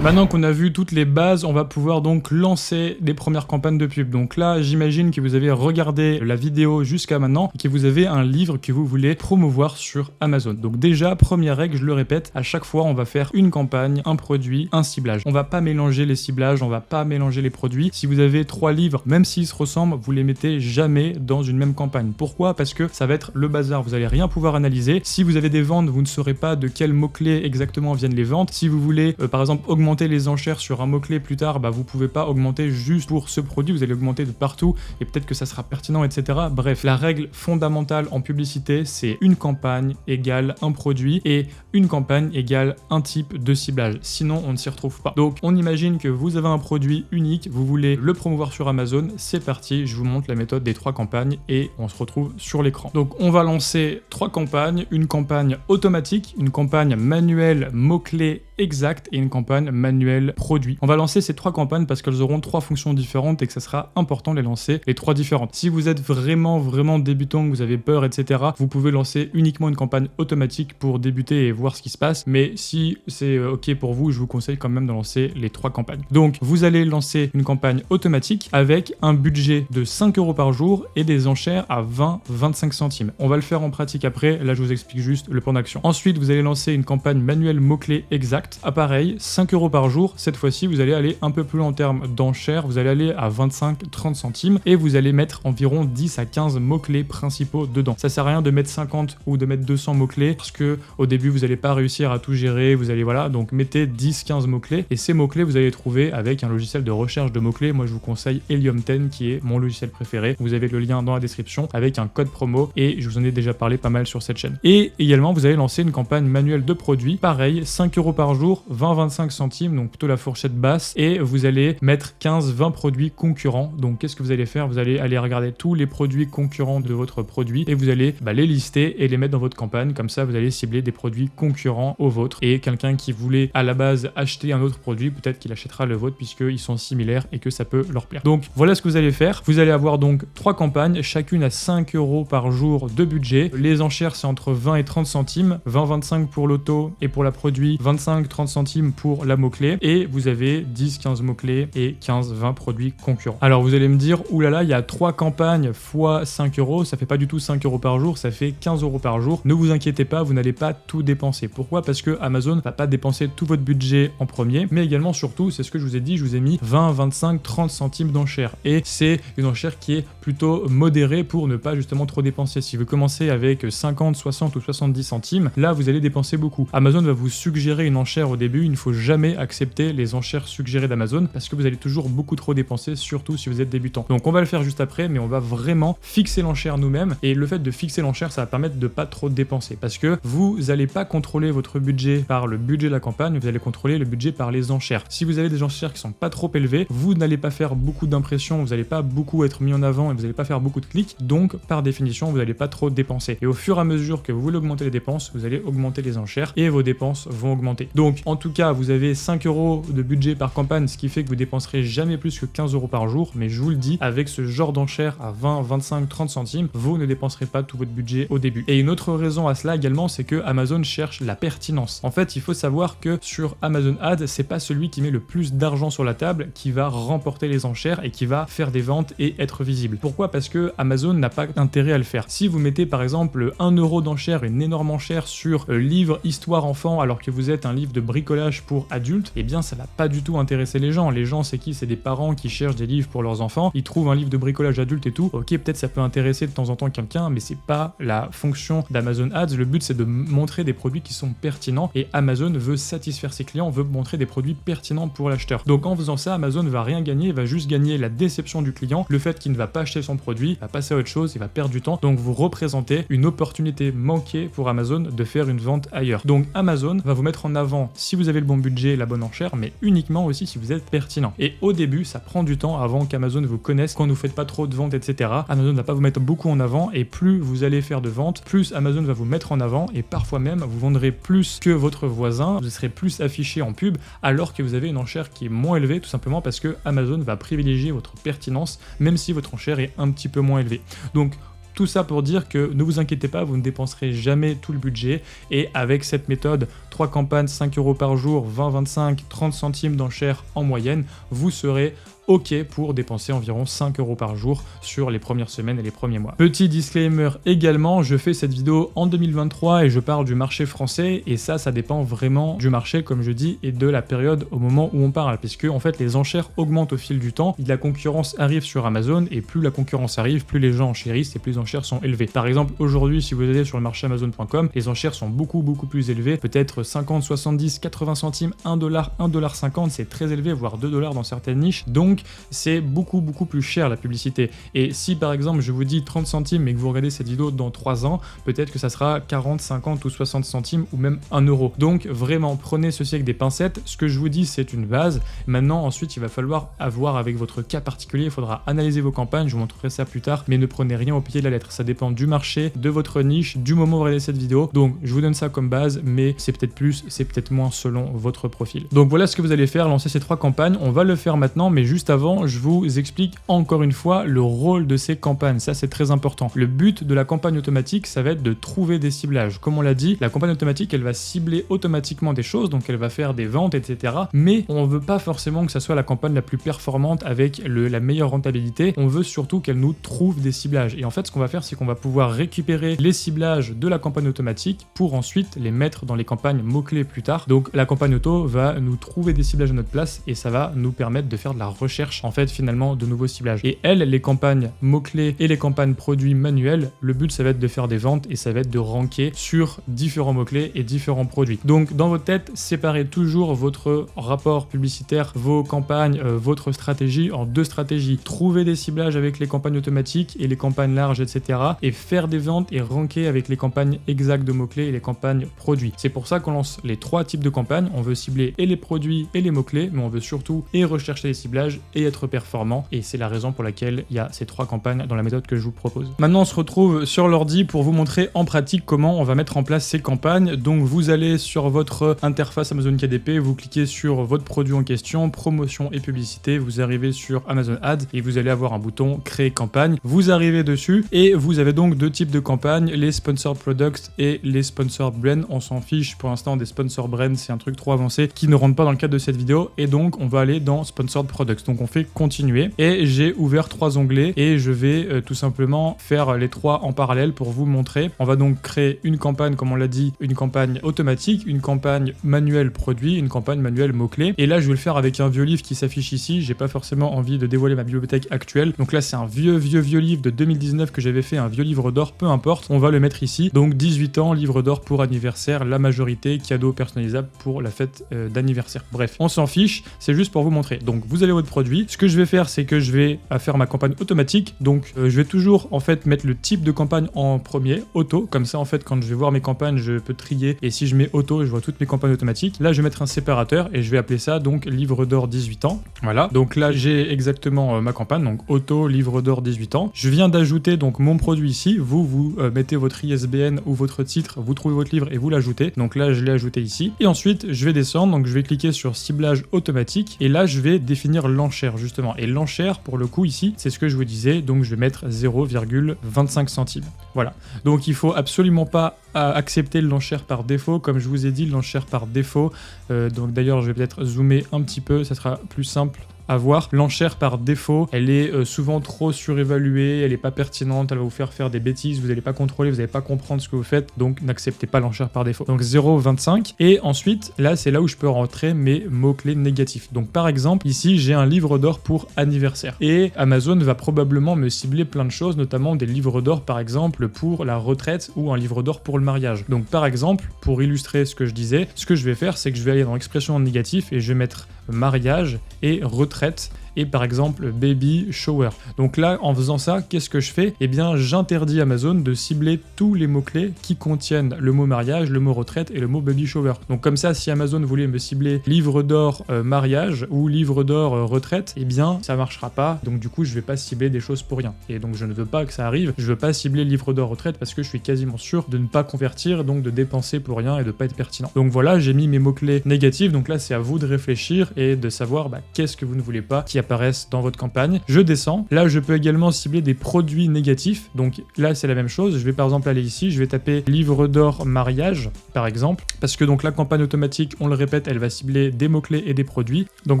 [SPEAKER 1] Maintenant qu'on a vu toutes les bases, on va pouvoir donc lancer des premières campagnes de pub. Donc là, j'imagine que vous avez regardé la vidéo jusqu'à maintenant et que vous avez un livre que vous voulez promouvoir sur Amazon. Donc déjà, première règle, je le répète, à chaque fois, on va faire une campagne, un produit, un ciblage. On va pas mélanger les ciblages, on va pas mélanger les produits. Si vous avez 3 livres, même s'ils se ressemblent, vous les mettez jamais dans une même campagne. Pourquoi? Parce que ça va être le bazar, vous allez rien pouvoir analyser. Si vous avez des ventes, vous ne saurez pas de quels mots-clés exactement viennent les ventes. Si vous voulez, par exemple, augmenter les enchères sur un mot-clé plus tard, vous pouvez pas augmenter juste pour ce produit, vous allez augmenter de partout et peut-être que ça sera pertinent, etc. Bref, la règle fondamentale en publicité, c'est une campagne égale un produit et une campagne égale un type de ciblage. Sinon, on ne s'y retrouve pas. Donc, on imagine que vous avez un produit unique, vous voulez le promouvoir sur Amazon, c'est parti, je vous montre la méthode des 3 campagnes et on se retrouve sur l'écran. Donc, on va lancer 3 campagnes, une campagne automatique, une campagne manuelle mots-clés exact et une campagne manuelle produit. On va lancer ces 3 campagnes parce qu'elles auront 3 fonctions différentes et que ça sera important de les lancer les 3 différentes. Si vous êtes vraiment débutant, que vous avez peur, etc., vous pouvez lancer uniquement une campagne automatique pour débuter et voir ce qui se passe. Mais si c'est ok pour vous, je vous conseille quand même de lancer les 3 campagnes. Donc, vous allez lancer une campagne automatique avec un budget de 5 € par jour et des enchères à 20-25 centimes. On va le faire en pratique après. Là, je vous explique juste le plan d'action. Ensuite, vous allez lancer une campagne manuelle mots-clés exact. À pareil, 5 € par jour. Cette fois-ci, vous allez aller un peu plus loin en termes d'enchères. Vous allez aller à 25-30 centimes et vous allez mettre environ 10 à 15 mots-clés principaux dedans. Ça sert à rien de mettre 50 ou de mettre 200 mots-clés parce que au début, vous n'allez pas réussir à tout gérer. Vous allez, voilà, donc mettez 10-15 mots-clés et ces mots-clés, vous allez les trouver avec un logiciel de recherche de mots-clés. Moi, je vous conseille Helium 10 qui est mon logiciel préféré. Vous avez le lien dans la description avec un code promo et je vous en ai déjà parlé pas mal sur cette chaîne. Et également, vous allez lancer une campagne manuelle de produits. Pareil, 5 € par jour, 20-25 centimes, donc plutôt la fourchette basse, et vous allez mettre 15-20 produits concurrents. Donc qu'est-ce que vous allez faire? Vous allez aller regarder tous les produits concurrents de votre produit et vous allez les lister et les mettre dans votre campagne. Comme ça, vous allez cibler des produits concurrents aux vôtres. Et quelqu'un qui voulait à la base acheter un autre produit, peut-être qu'il achètera le vôtre puisqu'ils sont similaires et que ça peut leur plaire. Donc voilà ce que vous allez faire. Vous allez avoir donc 3 campagnes, chacune à 5 € par jour de budget. Les enchères, c'est entre 20 et 30 centimes, 20-25 pour l'auto et pour la produit, 25-30 centimes pour la mot-clé, et vous avez 10-15 mots-clés et 15-20 produits concurrents. Alors vous allez me dire, oulala, il y a 3 campagnes fois 5 €, ça fait pas du tout 5 € par jour, ça fait 15 € par jour. Ne vous inquiétez pas, vous n'allez pas tout dépenser. Pourquoi? Parce que Amazon va pas dépenser tout votre budget en premier, mais également surtout, c'est ce que je vous ai dit, je vous ai mis 20, 25, 30 centimes d'enchère, et c'est une enchère qui est plutôt modérée pour ne pas justement trop dépenser. Si vous commencez avec 50, 60 ou 70 centimes, là vous allez dépenser beaucoup. Amazon va vous suggérer une enchère au début, il ne faut jamais accepter les enchères suggérées d'Amazon parce que vous allez toujours beaucoup trop dépenser, surtout si vous êtes débutant. Donc on va le faire juste après, mais on va vraiment fixer l'enchère nous-mêmes, et le fait de fixer l'enchère, ça va permettre de pas trop dépenser parce que vous n'allez pas contrôler votre budget par le budget de la campagne, vous allez contrôler le budget par les enchères. Si vous avez des enchères qui sont pas trop élevées, vous n'allez pas faire beaucoup d'impressions, vous n'allez pas beaucoup être mis en avant et vous n'allez pas faire beaucoup de clics, donc par définition vous n'allez pas trop dépenser. Et au fur et à mesure que vous voulez augmenter les dépenses, vous allez augmenter les enchères et vos dépenses vont augmenter. Donc en tout cas, vous avez 5 € de budget par campagne, ce qui fait que vous dépenserez jamais plus que 15 € par jour, mais je vous le dis, avec ce genre d'enchères à 20, 25, 30 centimes, vous ne dépenserez pas tout votre budget au début. Et une autre raison à cela également, c'est que Amazon cherche la pertinence. En fait, il faut savoir que sur Amazon Ads, c'est pas celui qui met le plus d'argent sur la table qui va remporter les enchères et qui va faire des ventes et être visible. Pourquoi? Parce que Amazon n'a pas intérêt à le faire. Si vous mettez par exemple 1 € d'enchère, une énorme enchère sur livre histoire enfant alors que vous êtes un livre de bricolage pour adultes, eh bien ça va pas du tout intéresser les gens. Les gens, c'est qui? C'est des parents qui cherchent des livres pour leurs enfants, ils trouvent un livre de bricolage adulte et tout. Ok, peut-être ça peut intéresser de temps en temps quelqu'un, mais c'est pas la fonction d'Amazon Ads. Le but, c'est de montrer des produits qui sont pertinents et Amazon veut satisfaire ses clients, veut montrer des produits pertinents pour l'acheteur. Donc en faisant ça, Amazon va rien gagner, il va juste gagner la déception du client, le fait qu'il ne va pas acheter son produit, il va passer à autre chose, il va perdre du temps. Donc vous représentez une opportunité manquée pour Amazon de faire une vente ailleurs. Donc Amazon va vous mettre en avant si vous avez le bon budget et la bonne enchère, mais uniquement aussi si vous êtes pertinent. Et au début, ça prend du temps avant qu'Amazon vous connaisse, quand vous faites pas trop de ventes, etc. Amazon ne va pas vous mettre beaucoup en avant, et plus vous allez faire de ventes, plus Amazon va vous mettre en avant, et parfois même vous vendrez plus que votre voisin, vous serez plus affiché en pub, alors que vous avez une enchère qui est moins élevée, tout simplement parce que Amazon va privilégier votre pertinence, même si votre enchère est un petit peu moins élevée. Donc tout ça pour dire que ne vous inquiétez pas, vous ne dépenserez jamais tout le budget, et avec cette méthode, 3 campagnes, 5 € par jour, 20, 25, 30 centimes d'enchère en moyenne, vous serez ok pour dépenser environ 5 € par jour sur les premières semaines et les premiers mois. Petit disclaimer également, je fais cette vidéo en 2023 et je parle du marché français, et ça dépend vraiment du marché, comme je dis, et de la période au moment où on parle, puisque en fait les enchères augmentent au fil du temps, la concurrence arrive sur Amazon, et plus la concurrence arrive, plus les gens enchérissent et plus les enchères sont élevées. Par exemple, aujourd'hui, si vous allez sur le marché Amazon.com, les enchères sont beaucoup plus élevées, peut-être 50, 70, 80 centimes, 1 $, 1,50 $, c'est très élevé, voire 2 $ dans certaines niches. Donc c'est beaucoup plus cher la publicité. Et si par exemple je vous dis 30 centimes mais que vous regardez cette vidéo dans 3 ans, peut-être que ça sera 40, 50 ou 60 centimes ou même 1 €. Donc vraiment prenez ceci avec des pincettes. Ce que je vous dis, c'est une base. Maintenant ensuite il va falloir avoir avec votre cas particulier, il faudra analyser vos campagnes, je vous montrerai ça plus tard, mais ne prenez rien au pied de la lettre. Ça dépend du marché, de votre niche, du moment où vous regardez cette vidéo. Donc je vous donne ça comme base, mais c'est peut-être plus, c'est peut-être moins selon votre profil. Donc voilà ce que vous allez faire, lancer ces 3 campagnes. On va le faire maintenant, mais juste avant, je vous explique encore une fois le rôle de ces campagnes. Ça, c'est très important. Le but de la campagne automatique, ça va être de trouver des ciblages. Comme on l'a dit, la campagne automatique, elle va cibler automatiquement des choses, donc elle va faire des ventes, etc. Mais on veut pas forcément que ça soit la campagne la plus performante avec la meilleure rentabilité. On veut surtout qu'elle nous trouve des ciblages. Et en fait, ce qu'on va faire, c'est qu'on va pouvoir récupérer les ciblages de la campagne automatique pour ensuite les mettre dans les campagnes mots-clés plus tard. Donc la campagne auto va nous trouver des ciblages à notre place et ça va nous permettre de faire de la recherche en fait finalement de nouveaux ciblages. Et elles, les campagnes mots-clés et les campagnes produits manuels, le but ça va être de faire des ventes et ça va être de ranker sur différents mots-clés et différents produits. Donc dans votre tête, séparez toujours votre rapport publicitaire, vos campagnes, votre stratégie en 2 stratégies. Trouver des ciblages avec les campagnes automatiques et les campagnes larges, etc. et faire des ventes et ranker avec les campagnes exactes de mots-clés et les campagnes produits. C'est pour ça qu'on lance les 3 types de campagnes. On veut cibler et les produits et les mots-clés, mais on veut surtout et rechercher les ciblages et être performant, et c'est la raison pour laquelle il y a ces 3 campagnes dans la méthode que je vous propose. Maintenant on se retrouve sur l'ordi pour vous montrer en pratique comment on va mettre en place ces campagnes. Donc vous allez sur votre interface Amazon KDP, vous cliquez sur votre produit en question, promotion et publicité, vous arrivez sur Amazon Ads et vous allez avoir un bouton créer campagne. Vous arrivez dessus et vous avez donc 2 types de campagnes, les sponsored products et les sponsored brands. On s'en fiche pour l'instant des sponsored brands, c'est un truc trop avancé qui ne rentre pas dans le cadre de cette vidéo, et donc on va aller dans sponsored products. Donc on fait continuer et j'ai ouvert 3 onglets et je vais tout simplement faire les 3 en parallèle pour vous montrer. On va donc créer une campagne, comme on l'a dit, une campagne automatique, une campagne manuelle produit, une campagne manuelle mots-clés. Et là je vais le faire avec un vieux livre qui s'affiche ici. J'ai pas forcément envie de dévoiler ma bibliothèque actuelle, donc là c'est un vieux livre de 2019 que j'avais fait, un vieux livre d'or, peu importe, on va le mettre ici. Donc 18 ans, livre d'or pour anniversaire, la majorité, cadeau personnalisable pour la fête d'anniversaire. Bref, on s'en fiche, c'est juste pour vous montrer. Donc vous allez votre produit, produit. Ce que je vais faire, c'est que je vais faire ma campagne automatique. Donc je vais toujours en fait mettre le type de campagne en premier, auto. Comme ça en fait quand je vais voir mes campagnes, je peux trier et si je mets auto, je vois toutes mes campagnes automatiques. Là je vais mettre un séparateur et je vais appeler ça donc livre d'or 18 ans. Voilà. Donc là j'ai exactement ma campagne, donc auto livre d'or 18 ans. Je viens d'ajouter donc mon produit ici. Vous mettez votre ISBN ou votre titre, vous trouvez votre livre et vous l'ajoutez. Donc là je l'ai ajouté ici. Et ensuite je vais descendre, donc je vais cliquer sur ciblage automatique et là je vais définir l'enchère justement. Et l'enchère pour le coup ici, c'est ce que je vous disais, donc je vais mettre 0,25 centimes. Voilà. Donc il faut absolument pas accepter l'enchère par défaut. Comme je vous ai dit, l'enchère par défaut, donc d'ailleurs je vais peut-être zoomer un petit peu, ça sera plus simple à voir. L'enchère par défaut, elle est souvent trop surévaluée, elle n'est pas pertinente, elle va vous faire des bêtises, vous n'allez pas contrôler, vous n'allez pas comprendre ce que vous faites, donc n'acceptez pas l'enchère par défaut. Donc 0,25 et ensuite là c'est là où je peux rentrer mes mots-clés négatifs. Donc par exemple ici j'ai un livre d'or pour anniversaire et Amazon va probablement me cibler plein de choses, notamment des livres d'or par exemple pour la retraite ou un livre d'or pour le mariage. Donc par exemple, pour illustrer ce que je disais, ce que je vais faire c'est que je vais aller dans expression négative et je vais mettre mariage et retraite et par exemple baby shower. Donc là en faisant ça, qu'est-ce que je fais? Eh bien j'interdis Amazon de cibler tous les mots-clés qui contiennent le mot mariage, le mot retraite et le mot baby shower. Donc comme ça, si Amazon voulait me cibler livre d'or mariage ou livre d'or retraite, eh bien ça marchera pas. Donc du coup je vais pas cibler des choses pour rien. Et donc je ne veux pas que ça arrive, je veux pas cibler livre d'or retraite parce que je suis quasiment sûr de ne pas convertir, donc de dépenser pour rien et de pas être pertinent. Donc voilà, j'ai mis mes mots-clés négatifs, donc là c'est à vous de réfléchir et de savoir qu'est-ce que vous ne voulez pas qui apparaissent dans votre campagne. Je descends. Là, je peux également cibler des produits négatifs. Donc là, c'est la même chose. Je vais par exemple aller ici, je vais taper livre d'or mariage, par exemple, parce que donc la campagne automatique, on le répète, elle va cibler des mots-clés et des produits. Donc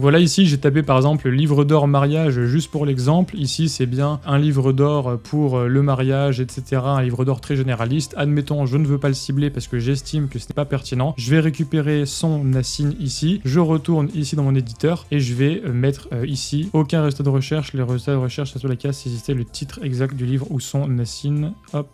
[SPEAKER 1] voilà, ici, j'ai tapé par exemple livre d'or mariage juste pour l'exemple. Ici, c'est bien un livre d'or pour le mariage, etc. Un livre d'or très généraliste. Admettons, je ne veux pas le cibler parce que j'estime que ce n'est pas pertinent. Je vais récupérer son assigne ici. Je retourne ici dans mon éditeur et je vais mettre ici aucun résultat de recherche. Les résultats de recherche, c'est sur la case si c'était le titre exact du livre ou son assigne. Hop,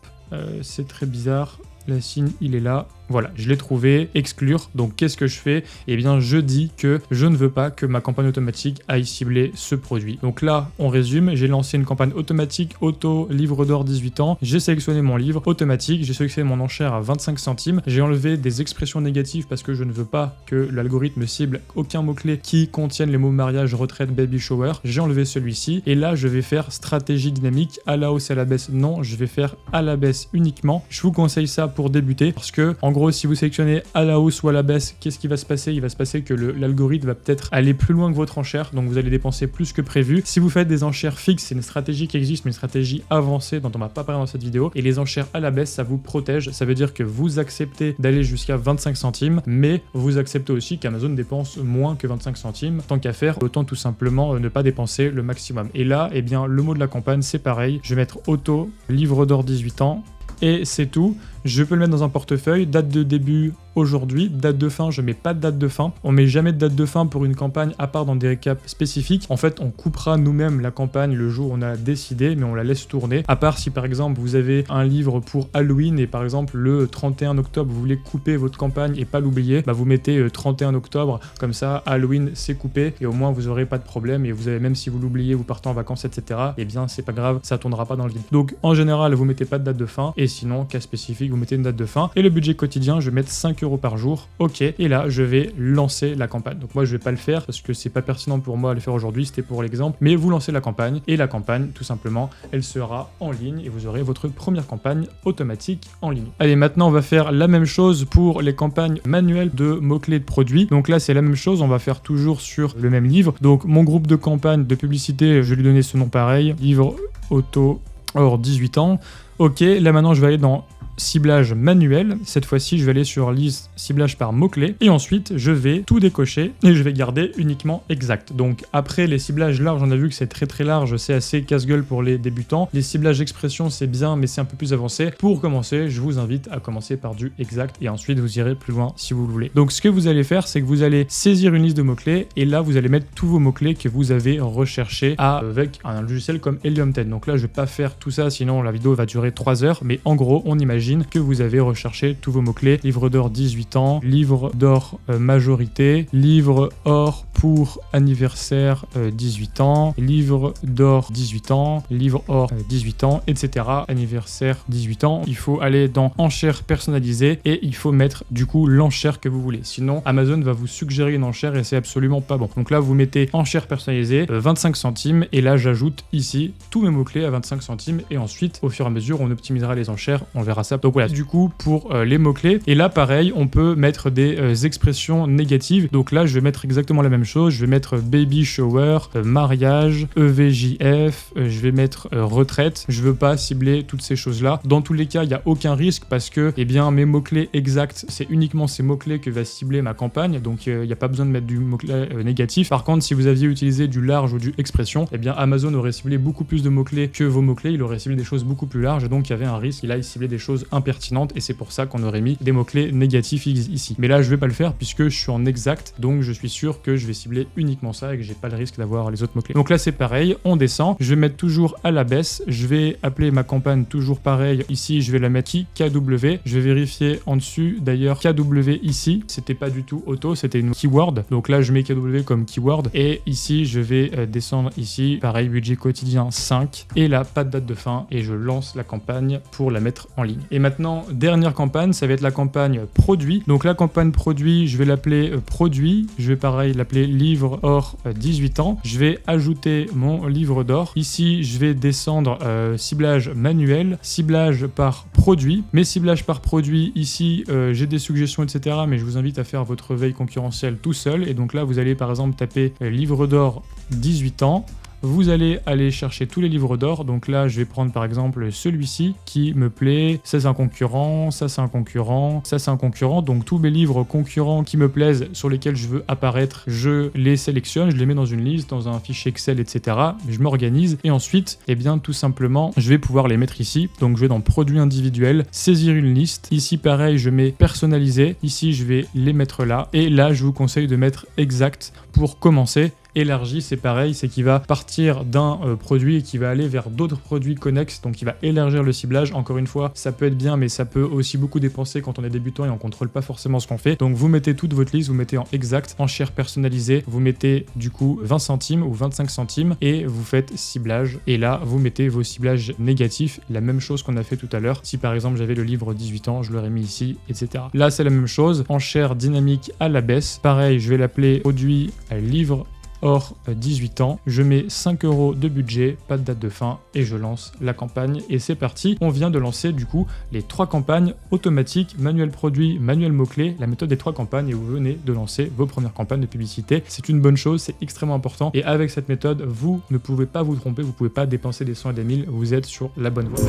[SPEAKER 1] c'est très bizarre. L'assigne, il est là. Voilà, je l'ai trouvé, exclure. Donc qu'est-ce que je fais? Eh bien je dis que je ne veux pas que ma campagne automatique aille cibler ce produit. Donc là, on résume, j'ai lancé une campagne automatique auto livre d'or 18 ans, j'ai sélectionné mon livre automatique, j'ai sélectionné mon enchère à 25 centimes, j'ai enlevé des expressions négatives parce que je ne veux pas que l'algorithme cible aucun mot-clé qui contienne les mots mariage, retraite, baby shower. J'ai enlevé celui-ci et là je vais faire stratégie dynamique à la hausse et à la baisse. Non, je vais faire à la baisse uniquement. Je vous conseille ça pour débuter parce que en gros si vous sélectionnez à la hausse ou à la baisse, qu'est-ce qui va se passer? Il va se passer que l'algorithme va peut-être aller plus loin que votre enchère, donc vous allez dépenser plus que prévu. Si vous faites des enchères fixes, c'est une stratégie qui existe, mais une stratégie avancée dont on va pas parler dans cette vidéo, et les enchères à la baisse, ça vous protège, ça veut dire que vous acceptez d'aller jusqu'à 25 centimes, mais vous acceptez aussi qu'Amazon dépense moins que 25 centimes. Tant qu'à faire, autant tout simplement ne pas dépenser le maximum. Et là, eh bien, le mot de la campagne, c'est pareil, je vais mettre auto, livre d'or 18 ans, et c'est tout. Je peux le mettre dans un portefeuille, date de début aujourd'hui, date de fin, je mets pas de date de fin. On met jamais de date de fin pour une campagne à part dans des récaps spécifiques. En fait, on coupera nous-mêmes la campagne le jour où on a décidé, mais on la laisse tourner. À part si par exemple vous avez un livre pour Halloween et par exemple le 31 octobre vous voulez couper votre campagne et pas l'oublier, vous mettez 31 octobre, comme ça Halloween c'est coupé et au moins vous aurez pas de problème et vous avez même si vous l'oubliez, vous partez en vacances, etc. Eh bien c'est pas grave, ça tournera pas dans le vide. Donc en général vous mettez pas de date de fin et sinon cas spécifique vous mettez une date de fin et le budget quotidien je vais mettre 5 € par jour. Ok, et là je vais lancer la campagne. Donc moi je vais pas le faire parce que c'est pas pertinent pour moi à le faire aujourd'hui, c'était pour l'exemple, mais vous lancez la campagne et la campagne tout simplement elle sera en ligne et vous aurez votre première campagne automatique en ligne. Allez, maintenant on va faire la même chose pour les campagnes manuelles de mots-clés de produits. Donc là c'est la même chose, on va faire toujours sur le même livre. Donc mon groupe de campagne de publicité, je vais lui donner ce nom pareil, livre auto hors 18 ans. Ok, là maintenant je vais aller dans ciblage manuel. Cette fois-ci, je vais aller sur liste ciblage par mots-clés et ensuite, je vais tout décocher et je vais garder uniquement exact. Donc après les ciblages larges, on a vu que c'est très large, c'est assez casse-gueule pour les débutants. Les ciblages expression, c'est bien, mais c'est un peu plus avancé. Pour commencer, je vous invite à commencer par du exact et ensuite vous irez plus loin si vous le voulez. Donc ce que vous allez faire, c'est que vous allez saisir une liste de mots-clés et là, vous allez mettre tous vos mots-clés que vous avez recherchés avec un logiciel comme Helium 10. Donc là, je vais pas faire tout ça, sinon la vidéo va durer 3 heures, mais en gros, on imagine j'imagine que vous avez recherché tous vos mots-clés. Livre d'or 18 ans, livre d'or majorité, livre or pour anniversaire 18 ans, livre d'or 18 ans, livre or 18 ans, etc. Anniversaire 18 ans. Il faut aller dans enchères personnalisées et il faut mettre du coup l'enchère que vous voulez. Sinon, Amazon va vous suggérer une enchère et c'est absolument pas bon. Donc là, vous mettez enchère personnalisée, 25 centimes et là, j'ajoute ici tous mes mots-clés à 25 centimes et ensuite, au fur et à mesure, on optimisera les enchères, on verra ça. Donc voilà, du coup, pour les mots-clés. Et là, pareil, on peut mettre des expressions négatives. Donc là, je vais mettre exactement la même chose. Je vais mettre baby shower, mariage, EVJF, je vais mettre retraite. Je veux pas cibler toutes ces choses-là. Dans tous les cas, il n'y a aucun risque parce que, eh bien, mes mots-clés exacts, c'est uniquement ces mots-clés que va cibler ma campagne. Donc, il n'y a pas besoin de mettre du mot-clé négatif. Par contre, si vous aviez utilisé du large ou du expression, eh bien, Amazon aurait ciblé beaucoup plus de mots-clés que vos mots-clés. Il aurait ciblé des choses beaucoup plus larges. Donc, il y avait un risque. Il a ciblé des choses impertinentes et c'est pour ça qu'on aurait mis des mots-clés négatifs ici. Mais là, je vais pas le faire puisque je suis en exact. Donc, je suis sûr que je vais cibler uniquement ça et que j'ai pas le risque d'avoir les autres mots-clés. Donc là, c'est pareil. On descend. Je vais mettre toujours à la baisse. Je vais appeler ma campagne toujours pareil. Ici, je vais la mettre KW. Je vais vérifier en dessus. D'ailleurs, KW ici, c'était pas du tout auto, c'était une keyword. Donc là, je mets KW comme keyword. Et ici, je vais descendre ici. Pareil, budget quotidien 5. Et là, pas de date de fin. Et je lance la campagne pour la mettre en ligne. Et maintenant, dernière campagne, ça va être la campagne produit. Donc la campagne produit, je vais l'appeler produit. Je vais pareil l'appeler livre or 18 ans. Je vais ajouter mon livre d'or. Ici, je vais descendre ciblage manuel, ciblage par produit. Mes ciblages par produit, ici, j'ai des suggestions, etc. Mais je vous invite à faire votre veille concurrentielle tout seul. Et donc là, vous allez par exemple taper livre d'or 18 ans. Vous allez aller chercher tous les livres d'or. Donc là, je vais prendre par exemple celui-ci qui me plaît. Ça, c'est un concurrent. Ça, c'est un concurrent. Ça, c'est un concurrent. Donc tous mes livres concurrents qui me plaisent, sur lesquels je veux apparaître, je les sélectionne. Je les mets dans une liste, dans un fichier Excel, etc. Je m'organise. Et ensuite, eh bien, tout simplement, je vais pouvoir les mettre ici. Donc je vais dans produits individuels, saisir une liste. Ici, pareil, je mets personnaliser. Ici, je vais les mettre là. Et là, je vous conseille de mettre exact pour commencer. Élargi, c'est pareil, c'est qu'il va partir d'un produit et qui va aller vers d'autres produits connexes, donc il va élargir le ciblage. Encore une fois, ça peut être bien, mais ça peut aussi beaucoup dépenser quand on est débutant et on contrôle pas forcément ce qu'on fait. Donc vous mettez toute votre liste, vous mettez en exact, enchère personnalisée, vous mettez du coup 20 centimes ou 25 centimes et vous faites ciblage. Et là, vous mettez vos ciblages négatifs, la même chose qu'on a fait tout à l'heure. Si par exemple j'avais le livre 18 ans, je l'aurais mis ici, etc. Là, c'est la même chose, enchère dynamique à la baisse. Pareil, je vais l'appeler produit livre or 18 ans, je mets 5 € de budget, pas de date de fin et je lance la campagne et c'est parti. On vient de lancer du coup les 3 campagnes automatiques, manuel produit, manuel mots-clés, la méthode des 3 campagnes et vous venez de lancer vos premières campagnes de publicité. C'est une bonne chose, c'est extrêmement important et avec cette méthode, vous ne pouvez pas vous tromper, vous pouvez pas dépenser des 100 et des 1000, vous êtes sur la bonne voie.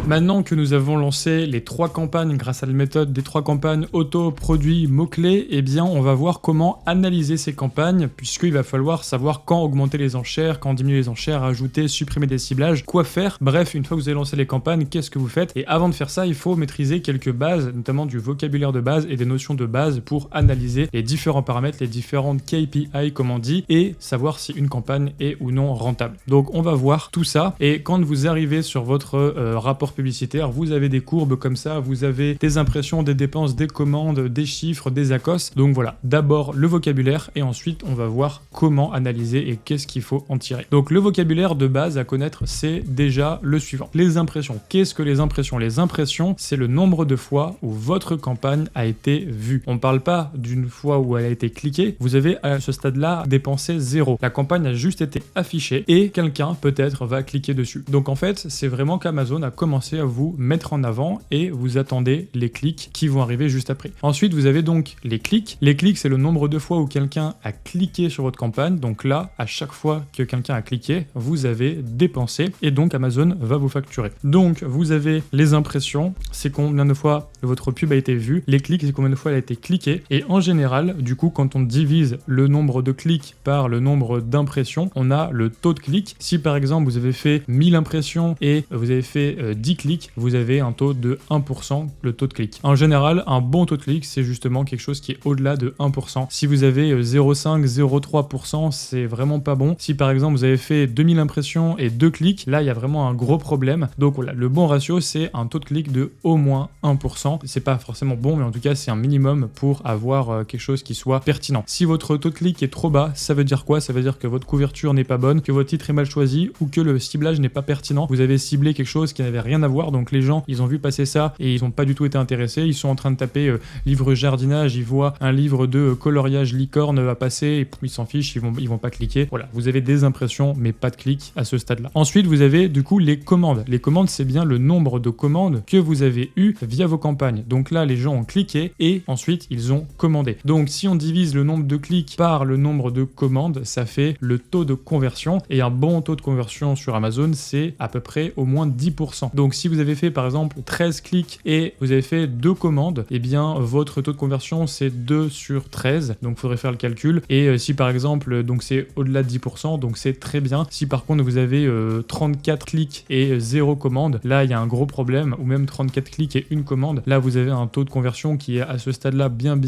[SPEAKER 1] Maintenant que nous avons lancé les 3 campagnes grâce à la méthode des 3 campagnes auto, produits, mots-clés, eh bien on va voir comment analyser ces campagnes puisqu'il va falloir savoir quand augmenter les enchères, quand diminuer les enchères, ajouter, supprimer des ciblages, quoi faire. Bref, une fois que vous avez lancé les campagnes, qu'est-ce que vous faites? Et avant de faire ça, il faut maîtriser quelques bases, notamment du vocabulaire de base et des notions de base pour analyser les différents paramètres, les différentes KPI comme on dit, et savoir si une campagne est ou non rentable. Donc on va voir tout ça et quand vous arrivez sur votre rapport publicitaire, vous avez des courbes comme ça, vous avez des impressions, des dépenses, des commandes, des chiffres, des ACOS. Donc voilà, d'abord le vocabulaire et ensuite on va voir comment analyser et qu'est-ce qu'il faut en tirer. Donc le vocabulaire de base à connaître, c'est déjà le suivant. Les impressions. Qu'est-ce que les impressions? Les impressions, c'est le nombre de fois où votre campagne a été vue. On ne parle pas d'une fois où elle a été cliquée. Vous avez à ce stade-là dépensé 0. La campagne a juste été affichée et quelqu'un peut-être va cliquer dessus. Donc en fait, c'est vraiment qu'Amazon a commencé à vous mettre en avant et vous attendez les clics qui vont arriver juste après. Ensuite, vous avez donc les clics. Les clics, c'est le nombre de fois où quelqu'un a cliqué sur votre campagne. Donc là, à chaque fois que quelqu'un a cliqué, vous avez dépensé et donc Amazon va vous facturer. Donc, vous avez les impressions, c'est combien de fois votre pub a été vue. Les clics, c'est combien de fois elle a été cliquée. Et en général, du coup, quand on divise le nombre de clics par le nombre d'impressions, on a le taux de clic. Si par exemple, vous avez fait 1000 impressions et vous avez fait 10 clics, vous avez un taux de 1%, le taux de clic. En général, un bon taux de clic, c'est justement quelque chose qui est au-delà de 1%. Si vous avez 0,5, 0,3%, c'est vraiment pas bon. Si par exemple vous avez fait 2000 impressions et 2 clics, là il y a vraiment un gros problème. Donc voilà, le bon ratio c'est un taux de clic de au moins 1%. C'est pas forcément bon, mais en tout cas c'est un minimum pour avoir quelque chose qui soit pertinent. Si votre taux de clic est trop bas, ça veut dire quoi? Ça veut dire que votre couverture n'est pas bonne, que votre titre est mal choisi ou que le ciblage n'est pas pertinent. Vous avez ciblé quelque chose qui n'avait rien à voir, donc les gens ils ont vu passer ça et ils n'ont pas du tout été intéressés. Ils sont en train de taper livre jardinage, ils voient un livre de coloriage licorne à passer et ils s'en fichent, ils vont pas cliquer. Voilà, vous avez des impressions mais pas de clics à ce stade-là. Ensuite, vous avez du coup les commandes. Les commandes, c'est bien le nombre de commandes que vous avez eu via vos campagnes. Donc là, les gens ont cliqué et ensuite ils ont commandé. Donc si on divise le nombre de clics par le nombre de commandes, ça fait le taux de conversion et un bon taux de conversion sur Amazon, c'est à peu près au moins 10%. Donc si vous avez fait par exemple 13 clics et vous avez fait 2 commandes, eh bien votre taux de conversion c'est 2 sur 13, donc il faudrait faire le calcul. Et si par exemple, donc c'est au-delà de 10%, donc c'est très bien. Si par contre vous avez 34 clics et 0 commande, là il y a un gros problème, ou même 34 clics et 1 commande, là vous avez un taux de conversion qui est à ce stade-là bien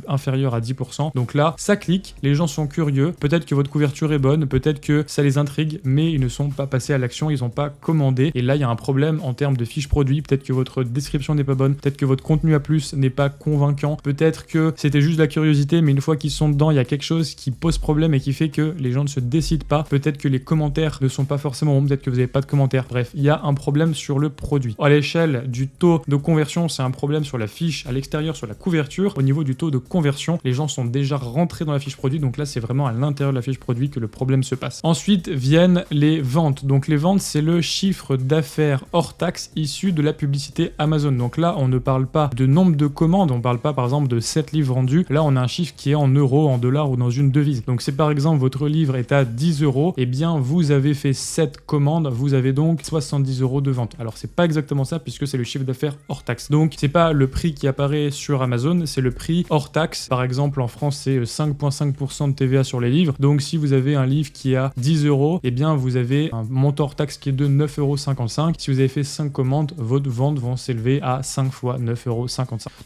[SPEAKER 1] inférieur à 10%. Donc là, ça clique, les gens sont curieux, peut-être que votre couverture est bonne, peut-être que ça les intrigue, mais ils ne sont pas passés à l'action, ils n'ont pas commandé. Et là, il y a un problème en termes de fiche produit, peut-être que votre description n'est pas bonne, peut-être que votre contenu à plus n'est pas convaincant, peut-être que c'était juste de la curiosité, mais une fois qu'ils sont dedans, il y a quelque chose qui pose problème et qui fait que les gens ne se décident pas. Peut-être que les commentaires ne sont pas forcément bons, peut-être que vous n'avez pas de commentaires. Bref, il y a un problème sur le produit. À l'échelle du taux de conversion, c'est un problème sur la fiche à l'extérieur, sur la couverture. Au niveau du taux de conversion, les gens sont déjà rentrés dans la fiche produit, donc là c'est vraiment à l'intérieur de la fiche produit que le problème se passe. Ensuite viennent les ventes. Donc les ventes, c'est le chiffre d'affaires hors taxe issu de la publicité Amazon. Donc là, on ne parle pas de nombre de commandes, on parle pas par exemple de 7 livres vendus. Là, on a un chiffre qui est en euros, en dollars ou dans une devise. Donc si par exemple votre livre est à 10 euros, eh bien vous avez fait 7 commandes, vous avez donc 70 euros de vente. Alors c'est pas exactement ça puisque c'est le chiffre d'affaires hors taxe. Donc c'est pas le prix qui apparaît sur Amazon, c'est le prix hors taxe. Par exemple en France c'est 5,5% de TVA sur les livres. Donc si vous avez un livre qui est à 10 euros, eh bien vous avez un montant hors taxe qui est de 9,55 euros. Si vous avez fait 5 commandes, votre vente vont s'élever à 5 fois 9,55 euros.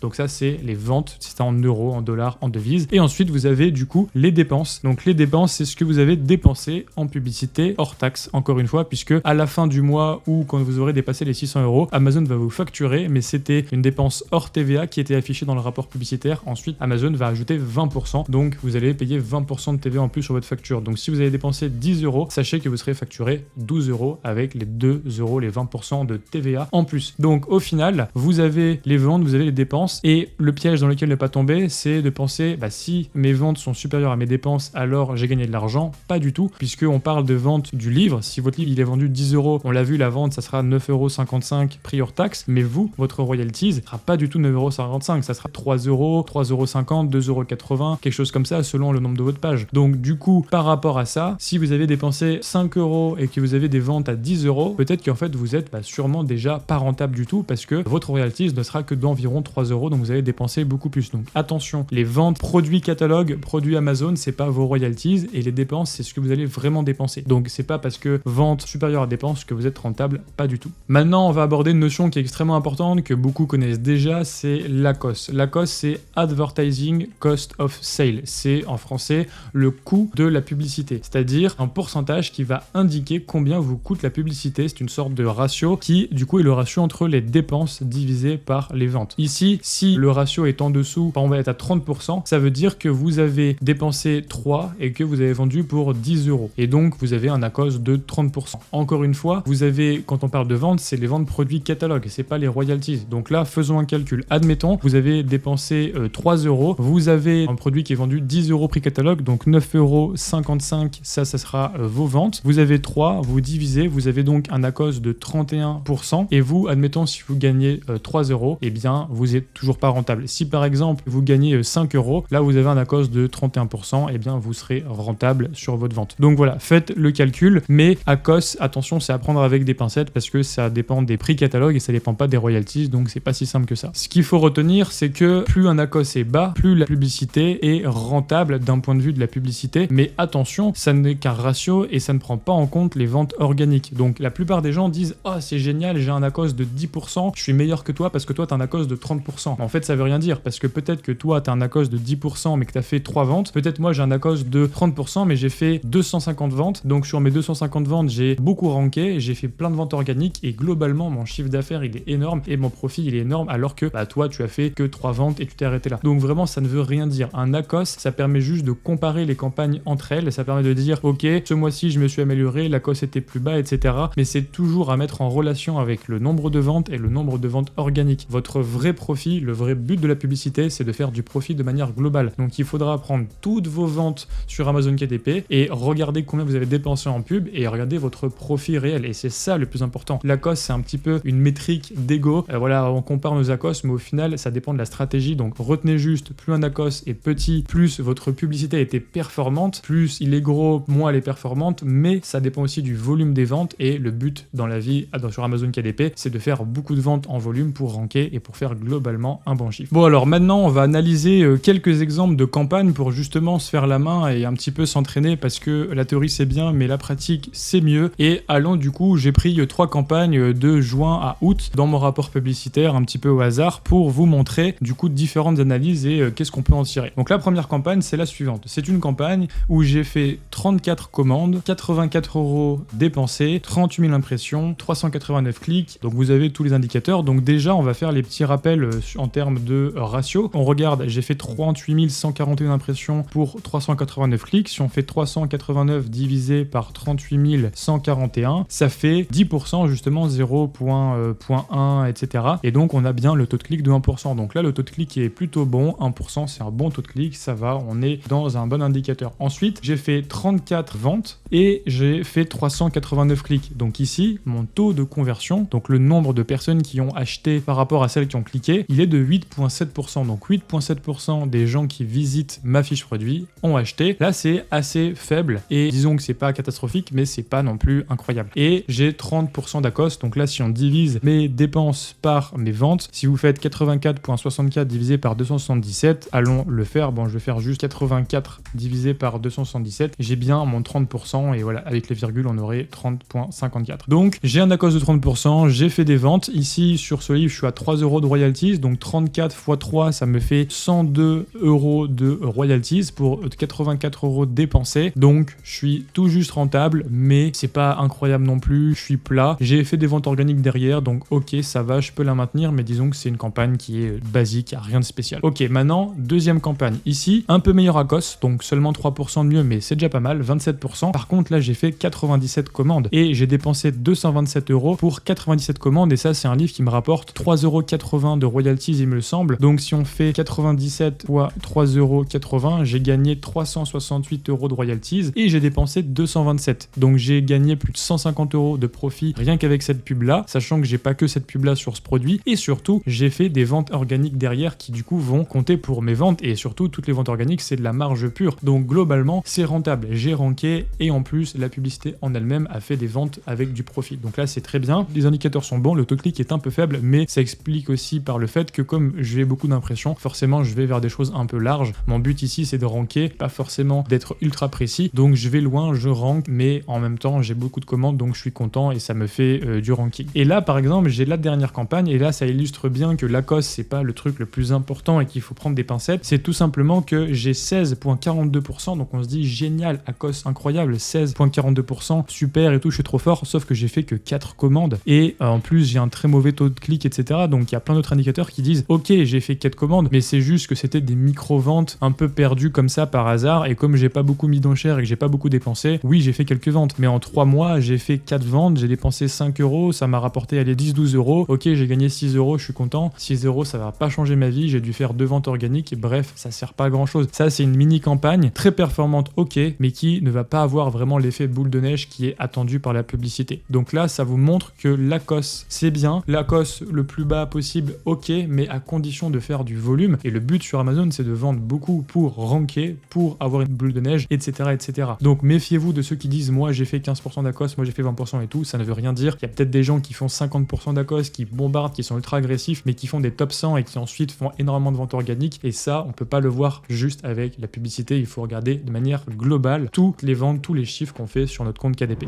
[SPEAKER 1] Donc ça c'est les ventes, c'est en euros, en dollars, en devises. Et ensuite vous avez du coup les dépenses. Donc les dépenses c'est ce que vous avez dépensé en publicité hors taxe, encore une fois, puisque à la fin du mois ou quand vous aurez dépassé les 600 euros, Amazon va vous facturer, mais c'était une dépense hors TVA qui était affichée dans le rapport publicitaire. Ensuite Amazon va ajouter 20%, donc vous allez payer 20% de TVA en plus sur votre facture. Donc si vous avez dépensé 10 euros, sachez que vous serez facturé 12 euros avec les 2 euros, les 20% de TVA en plus. Donc au final, vous avez les ventes, vous avez les dépenses, et le piège dans lequel ne pas tomber, c'est de penser, si mes ventes sont supérieures à mes dépenses, alors j'ai gagné de l'argent. Pas du tout, puisqu'on parle de vente du livre. Si votre livre il est vendu 10 euros, on l'a vu, la vente ça sera 9,55 € prix hors taxe, mais vous, votre royalties, ça sera pas du tout 9,55 €, ça sera 3 euros, 3,50 €, 2,80 €, quelque chose comme ça selon le nombre de votre page. Donc du coup, par rapport à ça, si vous avez dépensé 5 euros et que vous avez des ventes à 10 euros, peut-être qu'en fait vous êtes sûrement déjà pas rentable du tout parce que votre royalties ne sera que d'environ 3 euros, donc vous allez dépenser beaucoup plus. Donc attention, les ventes produits catalogue, produits Amazon, c'est pas vos royalties, et les dépenses c'est ce que vous allez vraiment dépenser. Donc c'est pas parce que vente supérieure à dépenses que vous êtes rentable, pas du tout. Maintenant on va aborder une notion qui est extrêmement importante, que beaucoup connaissent déjà, c'est l'ACOS. L'ACOS c'est Advertising Cost of Sale. C'est en français le coût de la publicité, c'est-à-dire un pourcentage qui va indiquer combien vous coûte la publicité. C'est une sorte de ratio qui du coup est le ratio entre les dépenses divisées par les ventes. Ici, si le ratio est en dessous, on va être à 30%, ça veut dire que vous avez dépensé 3 et que vous avez vendu pour 10 euros. Et donc vous avez un ACOS de 30%. Encore une fois, vous avez, quand on parle de vente, c'est les ventes produits catalogue, c'est pas les royalties. Donc là, faisons un calcul. Admettons, vous avez dépensé 3 euros, vous avez un produit qui est vendu 10 euros prix catalogue, donc 9,55 €, ça sera vos ventes. Vous avez 3, vous divisez, vous avez donc un ACOS de 31%, et vous, admettons, si vous gagnez 3 euros, eh bien, vous êtes toujours pas rentable. Si par exemple, vous gagnez 5 euros, là, vous avez un ACOS de 31%, eh bien, vous serez rentable sur votre vente. Donc voilà, faites le calcul, mais ACOS, attention, c'est à prendre avec des pincettes parce que ça dépend des prix catalogue et ça dépend pas des royalties, donc c'est pas si simple que ça. Ce qu'il faut retenir, c'est que plus un ACOS est bas, plus la publicité est rentable d'un point de vue de la publicité, mais attention, ça n'est qu'un ratio et ça ne prend pas en compte les ventes organiques. Donc la plupart des gens disent « Oh, c'est génial, j'ai un ACOS de 10%, je suis meilleur que toi parce que toi t'as un ACOS de 30%. En fait ça veut rien dire parce que peut-être que toi t'as un ACOS de 10% mais que t'as fait 3 ventes, peut-être moi j'ai un ACOS de 30% mais j'ai fait 250 ventes, donc sur mes 250 ventes j'ai beaucoup ranké, j'ai fait plein de ventes organiques et globalement mon chiffre d'affaires il est énorme et mon profit il est énorme alors que toi tu as fait que 3 ventes et tu t'es arrêté là. Donc vraiment ça ne veut rien dire. Un ACOS ça permet juste de comparer les campagnes entre elles, ça permet de dire ok ce mois-ci je me suis amélioré, l'ACOS était plus bas etc. Mais c'est toujours à mettre en relation avec le nombre de ventes et le nombre de ventes organiques. Votre vrai profit, le vrai but de la publicité c'est de faire du profit de manière globale. Donc il faudra prendre toutes vos ventes sur Amazon KDP et regarder combien vous avez dépensé en pub et regarder votre profit réel et c'est ça le plus important. L'ACOS c'est un petit peu une métrique d'ego. Voilà, on compare nos ACOS mais au final ça dépend de la stratégie, donc retenez juste plus un ACOS est petit, plus votre publicité a été performante, plus il est gros, moins elle est performante, mais ça dépend aussi du volume des ventes et le but dans la vie sur Amazon KDP c'est de faire beaucoup de ventes en volume pour ranker et pour faire globalement un bon chiffre. Bon alors maintenant on va analyser quelques exemples de campagnes pour justement se faire la main et un petit peu s'entraîner parce que la théorie c'est bien mais la pratique c'est mieux. Et allons du coup, j'ai pris 3 campagnes de juin à août dans mon rapport publicitaire un petit peu au hasard pour vous montrer du coup différentes analyses et qu'est-ce qu'on peut en tirer. Donc la première campagne c'est la suivante, c'est une campagne où j'ai fait 34 commandes, 84 € dépensés, 38 000 impressions, 389 clics, donc vous avez tous les indicateurs. Donc déjà on va faire les petits rappels en termes de ratio. On regarde, j'ai fait 38 141 impressions pour 389 clics, si on fait 389 divisé par 38 141, ça fait 10% justement 0.1 etc. Et donc on a bien le taux de clic de 1%. Donc là le taux de clic est plutôt bon, 1% c'est un bon taux de clic, ça va, on est dans un bon indicateur. Ensuite j'ai fait 34 ventes et j'ai fait 389 clics. Donc ici mon taux de conversion, donc le nombre de personnes qui ont acheté par rapport à celles qui ont cliqué, il est de 8.7%. Donc 8.7% des gens qui visitent ma fiche produit ont acheté. Là c'est assez faible et disons que c'est pas catastrophique mais c'est pas non plus incroyable. Et j'ai 30% d'ACOS, donc là si on divise mes dépenses par mes ventes, si vous faites 84.64 divisé par 277, allons le faire, bon je vais faire juste 84 divisé par 277, j'ai bien mon 30% et voilà, avec les virgules on aurait 30.54. Donc j'ai un ACOS de 30%, j'ai fait des ventes, ici sur ce livre je suis à 3 € de royalties, donc 34 x 3 ça me fait 102 € de royalties pour 84 € dépensés, donc je suis tout juste rentable mais c'est pas incroyable non plus, je suis plat, j'ai fait des ventes organiques derrière donc ok ça va, je peux la maintenir mais disons que c'est une campagne qui est basique, rien de spécial. Ok, maintenant deuxième campagne, ici un peu meilleur ACOS, donc seulement 3% de mieux mais c'est déjà pas mal, 27%. Par contre là j'ai fait 97 commandes et j'ai dépensé 227 € pour 97 commandes et ça c'est un livre qui me rapporte 3,80 € de royalties il me semble, donc si on fait 97 fois 3,80 €, j'ai gagné 368 € de royalties et j'ai dépensé 227, donc j'ai gagné plus de 150 € de profit rien qu'avec cette pub là, sachant que j'ai pas que cette pub là sur ce produit et surtout j'ai fait des ventes organiques derrière qui du coup vont compter pour mes ventes et surtout toutes les ventes organiques c'est de la marge pure, donc globalement c'est rentable, j'ai ranké et en plus la publicité en elle-même a fait des ventes avec du profit, donc là c'est très bien, les indicateurs sont bons, le taux de clic est un peu faible mais ça explique aussi par le fait que comme je fais beaucoup d'impressions, forcément je vais vers des choses un peu larges, mon but ici c'est de ranker, pas forcément d'être ultra précis, donc je vais loin, je rank mais en même temps j'ai beaucoup de commandes donc je suis content et ça me fait du ranking. Et là par exemple j'ai la dernière campagne et là ça illustre bien que l'ACOS c'est pas le truc le plus important et qu'il faut prendre des pincettes, c'est tout simplement que j'ai 16.42%, donc on se dit génial, ACOS incroyable, 16.42%, super et tout, je suis trop fort, sauf que j'ai fait que 4 commandes et en plus j'ai un très mauvais taux de clic etc. Donc il y a plein d'autres indicateurs qui disent ok j'ai fait 4 commandes mais c'est juste que c'était des micro-ventes un peu perdues comme ça par hasard et comme j'ai pas beaucoup mis d'enchères et que j'ai pas beaucoup dépensé, oui j'ai fait quelques ventes mais en 3 mois j'ai fait 4 ventes, j'ai dépensé 5 €, ça m'a rapporté allez 10-12 €, ok j'ai gagné 6 €, je suis content, 6 € ça va pas changer ma vie, j'ai dû faire 2 ventes organiques et bref ça sert pas à grand chose. Ça c'est une mini campagne très performante ok mais qui ne va pas avoir vraiment l'effet boule de neige qui est attendu par la publicité. Donc là ça vous montre que l'ACOS c'est bien, l'ACOS le plus bas possible ok mais à condition de faire du volume et le but sur Amazon c'est de vendre beaucoup pour ranker, pour avoir une boule de neige etc etc. Donc méfiez-vous de ceux qui disent moi j'ai fait 15% d'ACOS, moi j'ai fait 20% et tout, ça ne veut rien dire. Il y a peut-être des gens qui font 50% d'ACOS, qui bombardent, qui sont ultra agressifs mais qui font des top 100 et qui ensuite font énormément de ventes organiques et ça on peut pas le voir juste avec la publicité, il faut regarder de manière globale toutes les ventes, tous les chiffres qu'on fait sur notre compte KDP.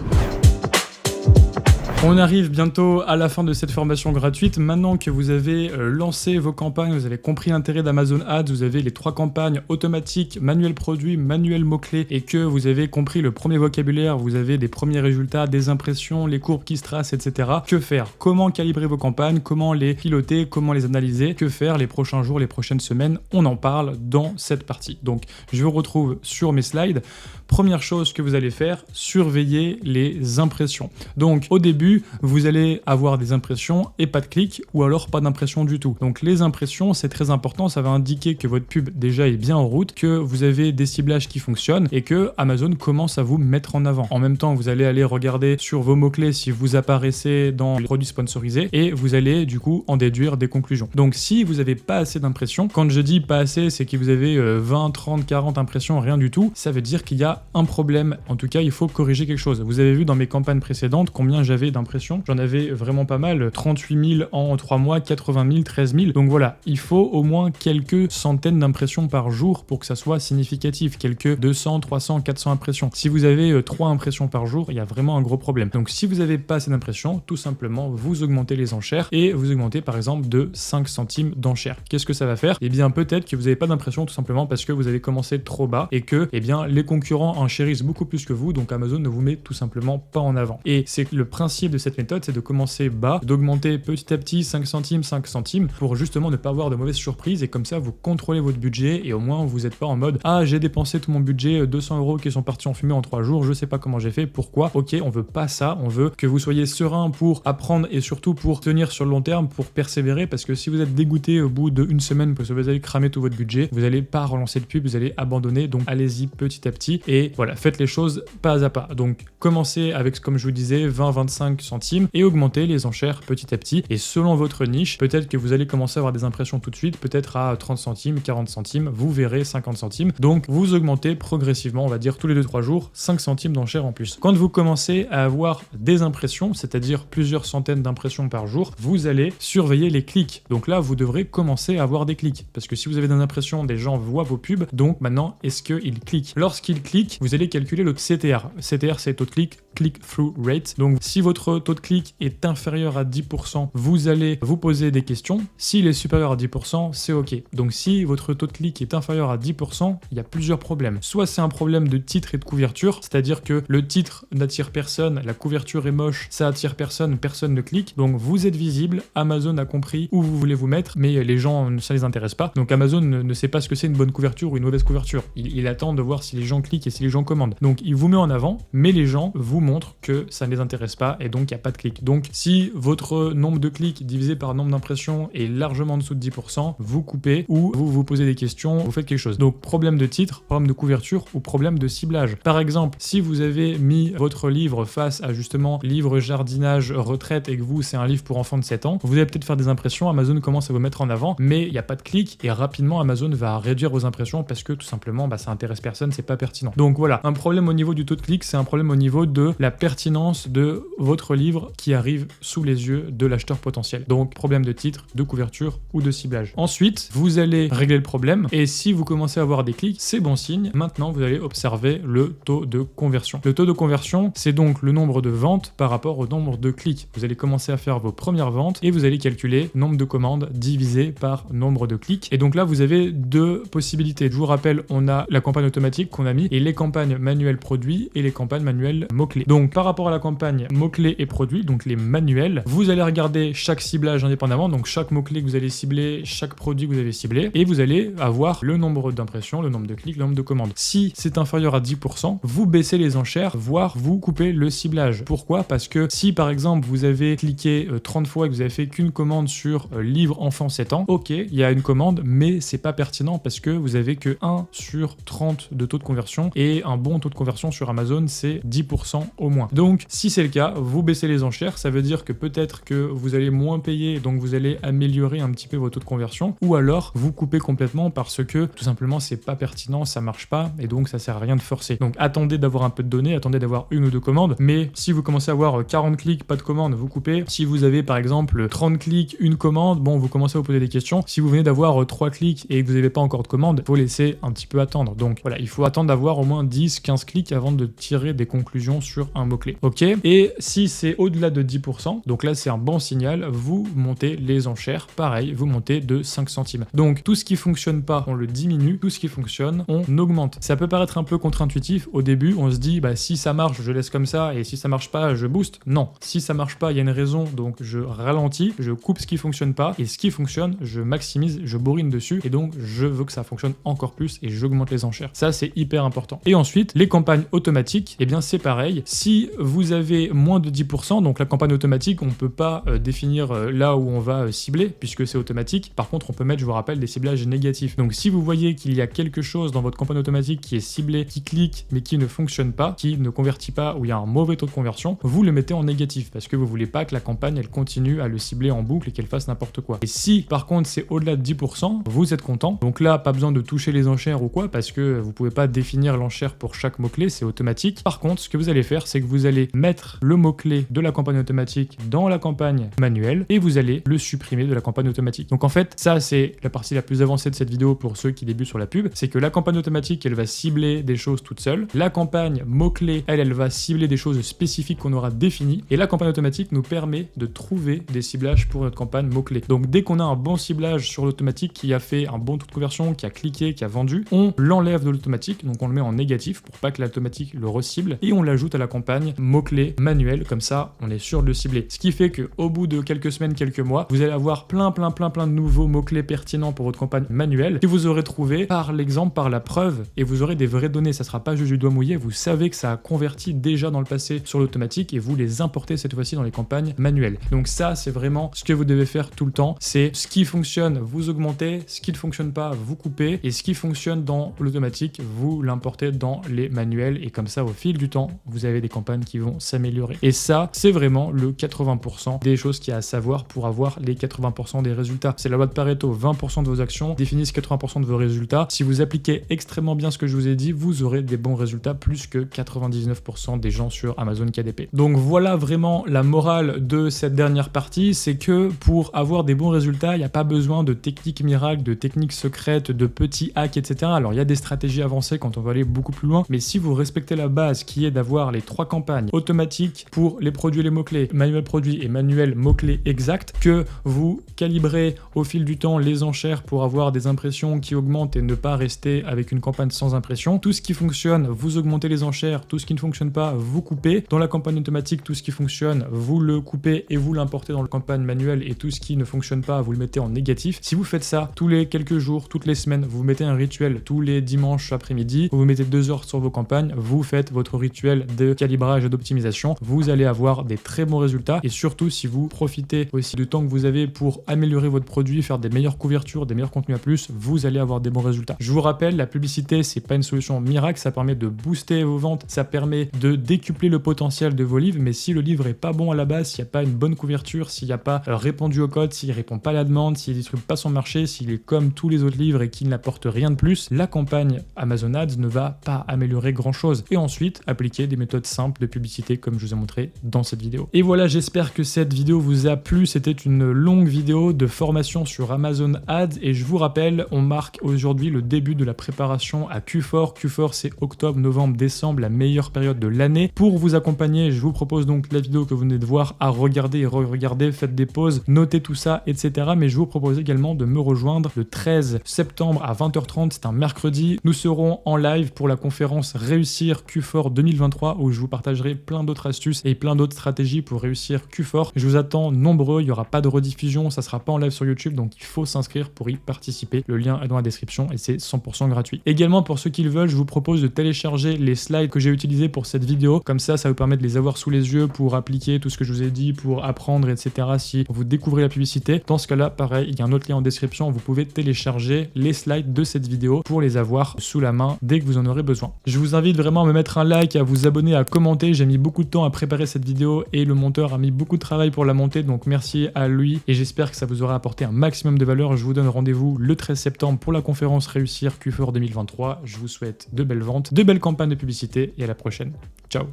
[SPEAKER 1] On arrive bientôt à la fin de cette formation gratuite. Maintenant que vous avez lancé vos campagnes, vous avez compris l'intérêt d'Amazon Ads, vous avez les 3 campagnes automatiques, manuel produit, manuel mots-clés, et que vous avez compris le premier vocabulaire, vous avez des premiers résultats, des impressions, les courbes qui se tracent, etc. Que faire? Comment calibrer vos campagnes? Comment les piloter? Comment les analyser? Que faire les prochains jours, les prochaines semaines? On en parle dans cette partie. Donc, je vous retrouve sur mes slides. Première chose que vous allez faire, surveiller les impressions. Donc, au début, vous allez avoir des impressions et pas de clics, ou alors pas d'impression du tout. Donc les impressions, c'est très important, ça va indiquer que votre pub déjà est bien en route, que vous avez des ciblages qui fonctionnent et que Amazon commence à vous mettre en avant. En même temps, vous allez aller regarder sur vos mots-clés si vous apparaissez dans les produits sponsorisés et vous allez du coup en déduire des conclusions. Donc si vous n'avez pas assez d'impressions, quand je dis pas assez, c'est que vous avez 20, 30, 40 impressions, rien du tout, ça veut dire qu'il y a un problème. En tout cas, il faut corriger quelque chose. Vous avez vu dans mes campagnes précédentes combien j'avais d'impressions. J'en avais vraiment pas mal, 38 000 en 3 mois, 80 000, 13 000. Donc voilà, il faut au moins quelques centaines d'impressions par jour pour que ça soit significatif. Quelques 200, 300, 400 impressions. Si vous avez 3 impressions par jour, il y a vraiment un gros problème. Donc si vous n'avez pas assez d'impressions, tout simplement, vous augmentez les enchères et vous augmentez par exemple de 5 centimes d'enchères. Qu'est-ce que ça va faire? Eh bien peut-être que vous n'avez pas d'impression tout simplement parce que vous avez commencé trop bas et que eh bien, les concurrents enchérissent beaucoup plus que vous, donc Amazon ne vous met tout simplement pas en avant. Et c'est le principe de cette méthode, c'est de commencer bas, d'augmenter petit à petit 5 centimes pour justement ne pas avoir de mauvaises surprises et comme ça vous contrôlez votre budget et au moins vous n'êtes pas en mode ah j'ai dépensé tout mon budget 200 € qui sont partis en fumée en 3 jours, je sais pas comment j'ai fait, pourquoi? Ok, on veut pas ça, on veut que vous soyez serein pour apprendre et surtout pour tenir sur le long terme, pour persévérer parce que si vous êtes dégoûté au bout d'une semaine parce que vous allez cramer tout votre budget, vous n'allez pas relancer de pub, vous allez abandonner, donc allez-y petit à petit et voilà, faites les choses pas à pas. Donc commencez avec comme je vous disais 20-25 centimes et augmentez les enchères petit à petit et selon votre niche, peut-être que vous allez commencer à avoir des impressions tout de suite, peut-être à 30 centimes, 40 centimes, vous verrez 50 centimes. Donc vous augmentez progressivement, on va dire tous les 2-3 jours, 5 centimes d'enchères en plus. Quand vous commencez à avoir des impressions, c'est-à-dire plusieurs centaines d'impressions par jour, vous allez surveiller les clics. Donc là, vous devrez commencer à avoir des clics parce que si vous avez des impressions, des gens voient vos pubs, donc maintenant, est-ce qu'ils cliquent? Lorsqu'ils cliquent, vous allez calculer le CTR. CTR, c'est taux de clic, click-through rate. Donc si votre taux de clic est inférieur à 10%, vous allez vous poser des questions. S'il est supérieur à 10%, c'est OK. Donc si votre taux de clic est inférieur à 10%, il y a plusieurs problèmes. Soit c'est un problème de titre et de couverture, c'est-à-dire que le titre n'attire personne, la couverture est moche, ça attire personne, personne ne clique. Donc vous êtes visible, Amazon a compris où vous voulez vous mettre, mais les gens, ça les intéresse pas. Donc Amazon ne sait pas ce que c'est une bonne couverture ou une mauvaise couverture. Il attend de voir si les gens cliquent et si les gens commandent. Donc il vous met en avant, mais les gens vous montrent que ça ne les intéresse pas et donc il n'y a pas de clics. Donc si votre nombre de clics divisé par nombre d'impressions est largement en dessous de 10%, vous coupez ou vous vous posez des questions, vous faites quelque chose. Donc problème de titre, problème de couverture ou problème de ciblage. Par exemple, si vous avez mis votre livre face à justement livre jardinage retraite et que vous c'est un livre pour enfants de 7 ans, vous allez peut-être faire des impressions, Amazon commence à vous mettre en avant, mais il n'y a pas de clics et rapidement Amazon va réduire vos impressions parce que tout simplement ça intéresse personne, c'est pas pertinent. Donc voilà, un problème au niveau du taux de clic, c'est un problème au niveau de la pertinence de votre livre qui arrive sous les yeux de l'acheteur potentiel. Donc problème de titre, de couverture ou de ciblage. Ensuite, vous allez régler le problème et si vous commencez à avoir des clics, c'est bon signe. Maintenant, vous allez observer le taux de conversion. Le taux de conversion, c'est donc le nombre de ventes par rapport au nombre de clics. Vous allez commencer à faire vos premières ventes et vous allez calculer nombre de commandes divisé par nombre de clics. Et donc là, vous avez deux possibilités. Je vous rappelle, on a la campagne automatique qu'on a mis et les campagnes manuelles produits et les campagnes manuelles mots-clés. Donc par rapport à la campagne mots-clés et produits, donc les manuels, vous allez regarder chaque ciblage indépendamment, donc chaque mot-clé que vous allez cibler, chaque produit que vous avez ciblé, et vous allez avoir le nombre d'impressions, le nombre de clics, le nombre de commandes. Si c'est inférieur à 10%, vous baissez les enchères, voire vous coupez le ciblage. Pourquoi? Parce que si par exemple vous avez cliqué 30 fois et que vous avez fait qu'une commande sur livre enfant 7 ans, ok, il y a une commande, mais c'est pas pertinent parce que vous avez que 1 sur 30 de taux de conversion et un bon taux de conversion sur Amazon, c'est 10% au moins. Donc si c'est le cas, vous baissez les enchères, ça veut dire que peut-être que vous allez moins payer, donc vous allez améliorer un petit peu votre taux de conversion, ou alors vous coupez complètement parce que tout simplement c'est pas pertinent, ça marche pas, et donc ça sert à rien de forcer. Donc attendez d'avoir un peu de données, attendez d'avoir une ou deux commandes, mais si vous commencez à avoir 40 clics, pas de commande, vous coupez. Si vous avez par exemple 30 clics, une commande, bon vous commencez à vous poser des questions. Si vous venez d'avoir 3 clics et que vous n'avez pas encore de commande, il faut laisser un petit peu attendre. Donc voilà, il faut attendre d'avoir au moins 10-15 clics avant de tirer des conclusions sur sur un mot-clé. Ok. Et si c'est au-delà de 10%, donc là c'est un bon signal, vous montez les enchères, pareil, vous montez de 5 centimes. Donc tout ce qui fonctionne pas, on le diminue, tout ce qui fonctionne, on augmente. Ça peut paraître un peu contre-intuitif, au début on se dit bah si ça marche, je laisse comme ça, et si ça marche pas, je booste. Non, si ça marche pas, il y a une raison, donc je ralentis, je coupe ce qui fonctionne pas, et ce qui fonctionne, je maximise, je bourrine dessus, et donc je veux que ça fonctionne encore plus, et j'augmente les enchères. Ça c'est hyper important. Et ensuite, les campagnes automatiques, eh bien c'est pareil. Si vous avez moins de 10%, donc la campagne automatique, on peut pas définir là où on va cibler, puisque c'est automatique. Par contre, on peut mettre, je vous rappelle, des ciblages négatifs. Donc si vous voyez qu'il y a quelque chose dans votre campagne automatique qui est ciblé, qui clique, mais qui ne fonctionne pas, qui ne convertit pas, ou il y a un mauvais taux de conversion, vous le mettez en négatif, parce que vous voulez pas que la campagne, elle continue à le cibler en boucle et qu'elle fasse n'importe quoi. Et si, par contre, c'est au-delà de 10%, vous êtes content. Donc là, pas besoin de toucher les enchères ou quoi, parce que vous pouvez pas définir l'enchère pour chaque mot-clé, c'est automatique. Par contre, ce que vous allez faire, c'est que vous allez mettre le mot-clé de la campagne automatique dans la campagne manuelle et vous allez le supprimer de la campagne automatique. Donc en fait, ça c'est la partie la plus avancée de cette vidéo pour ceux qui débutent sur la pub, c'est que la campagne automatique, elle va cibler des choses toute seule. La campagne mot-clé, elle va cibler des choses spécifiques qu'on aura définies. Et la campagne automatique nous permet de trouver des ciblages pour notre campagne mot-clé. Donc dès qu'on a un bon ciblage sur l'automatique qui a fait un bon taux de conversion, qui a cliqué, qui a vendu, on l'enlève de l'automatique, donc on le met en négatif pour pas que l'automatique le recible et on l'ajoute à la campagne mot-clé manuelle, comme ça on est sûr de le cibler. Ce qui fait que au bout de quelques semaines, quelques mois, vous allez avoir plein de nouveaux mots-clés pertinents pour votre campagne manuelle que vous aurez trouvé par l'exemple, par la preuve, et vous aurez des vraies données. Ça sera pas juste du doigt mouillé, vous savez que ça a converti déjà dans le passé sur l'automatique et vous les importez cette fois-ci dans les campagnes manuelles. Donc ça, c'est vraiment ce que vous devez faire tout le temps. C'est ce qui fonctionne, vous augmentez, ce qui ne fonctionne pas, vous coupez, et ce qui fonctionne dans l'automatique, vous l'importez dans les manuels, et comme ça, au fil du temps, vous avez des campagnes qui vont s'améliorer. Et ça, c'est vraiment le 80% des choses qu'il y a à savoir pour avoir les 80% des résultats. C'est la loi de Pareto, 20% de vos actions définissent 80% de vos résultats. Si vous appliquez extrêmement bien ce que je vous ai dit, vous aurez des bons résultats, plus que 99% des gens sur Amazon KDP. Donc voilà vraiment la morale de cette dernière partie, c'est que pour avoir des bons résultats, il n'y a pas besoin de techniques miracles, de techniques secrètes, de petits hacks, etc. Alors il y a des stratégies avancées quand on va aller beaucoup plus loin, mais si vous respectez la base qui est d'avoir les 3 campagnes automatiques pour les produits et les mots-clés, manuel produit et manuel mots-clés exact, que vous calibrez au fil du temps les enchères pour avoir des impressions qui augmentent et ne pas rester avec une campagne sans impression, tout ce qui fonctionne, vous augmentez les enchères, tout ce qui ne fonctionne pas, vous coupez. Dans la campagne automatique, tout ce qui fonctionne, vous le coupez et vous l'importez dans la campagne manuelle, et tout ce qui ne fonctionne pas, vous le mettez en négatif. Si vous faites ça tous les quelques jours, toutes les semaines, vous mettez un rituel tous les dimanches après-midi, vous mettez 2 heures sur vos campagnes, vous faites votre rituel de calibrage et d'optimisation, vous allez avoir des très bons résultats. Et surtout, si vous profitez aussi du temps que vous avez pour améliorer votre produit, faire des meilleures couvertures, des meilleurs contenus à plus, vous allez avoir des bons résultats. Je vous rappelle, la publicité, c'est pas une solution miracle, ça permet de booster vos ventes, ça permet de décupler le potentiel de vos livres, mais si le livre est pas bon à la base, s'il n'y a pas une bonne couverture, s'il n'y a pas répondu au code, s'il répond pas à la demande, s'il distribue pas son marché, s'il est comme tous les autres livres et qu'il n'apporte rien de plus, la campagne Amazon Ads ne va pas améliorer grand chose. Et ensuite, appliquer des méthodes simples de publicité comme je vous ai montré dans cette vidéo. Et voilà, j'espère que cette vidéo vous a plu. C'était une longue vidéo de formation sur Amazon Ads et je vous rappelle, on marque aujourd'hui le début de la préparation à Q4. Q4, c'est octobre, novembre, décembre, la meilleure période de l'année. Pour vous accompagner, je vous propose donc la vidéo que vous venez de voir à regarder et re-regarder, faites des pauses, notez tout ça, etc. Mais je vous propose également de me rejoindre le 13 septembre à 20h30, c'est un mercredi. Nous serons en live pour la conférence Réussir Q4 2023 où je vous partagerai plein d'autres astuces et plein d'autres stratégies pour réussir Q4. Je vous attends nombreux, il n'y aura pas de rediffusion, ça sera pas en live sur YouTube, donc il faut s'inscrire pour y participer. Le lien est dans la description et c'est 100% gratuit. Également, pour ceux qui le veulent, je vous propose de télécharger les slides que j'ai utilisés pour cette vidéo. Comme ça vous permet de les avoir sous les yeux pour appliquer tout ce que je vous ai dit, pour apprendre, etc. Si vous découvrez la publicité, dans ce cas-là, pareil, il y a un autre lien en description, vous pouvez télécharger les slides de cette vidéo pour les avoir sous la main dès que vous en aurez besoin. Je vous invite vraiment à me mettre un like, à vous abonner, à commenter. J'ai mis beaucoup de temps à préparer cette vidéo et le monteur a mis beaucoup de travail pour la monter, donc merci à lui et j'espère que ça vous aura apporté un maximum de valeur. Je vous donne rendez-vous le 13 septembre pour la conférence Réussir Q4 2023. Je vous souhaite de belles ventes, de belles campagnes de publicité et à la prochaine. Ciao.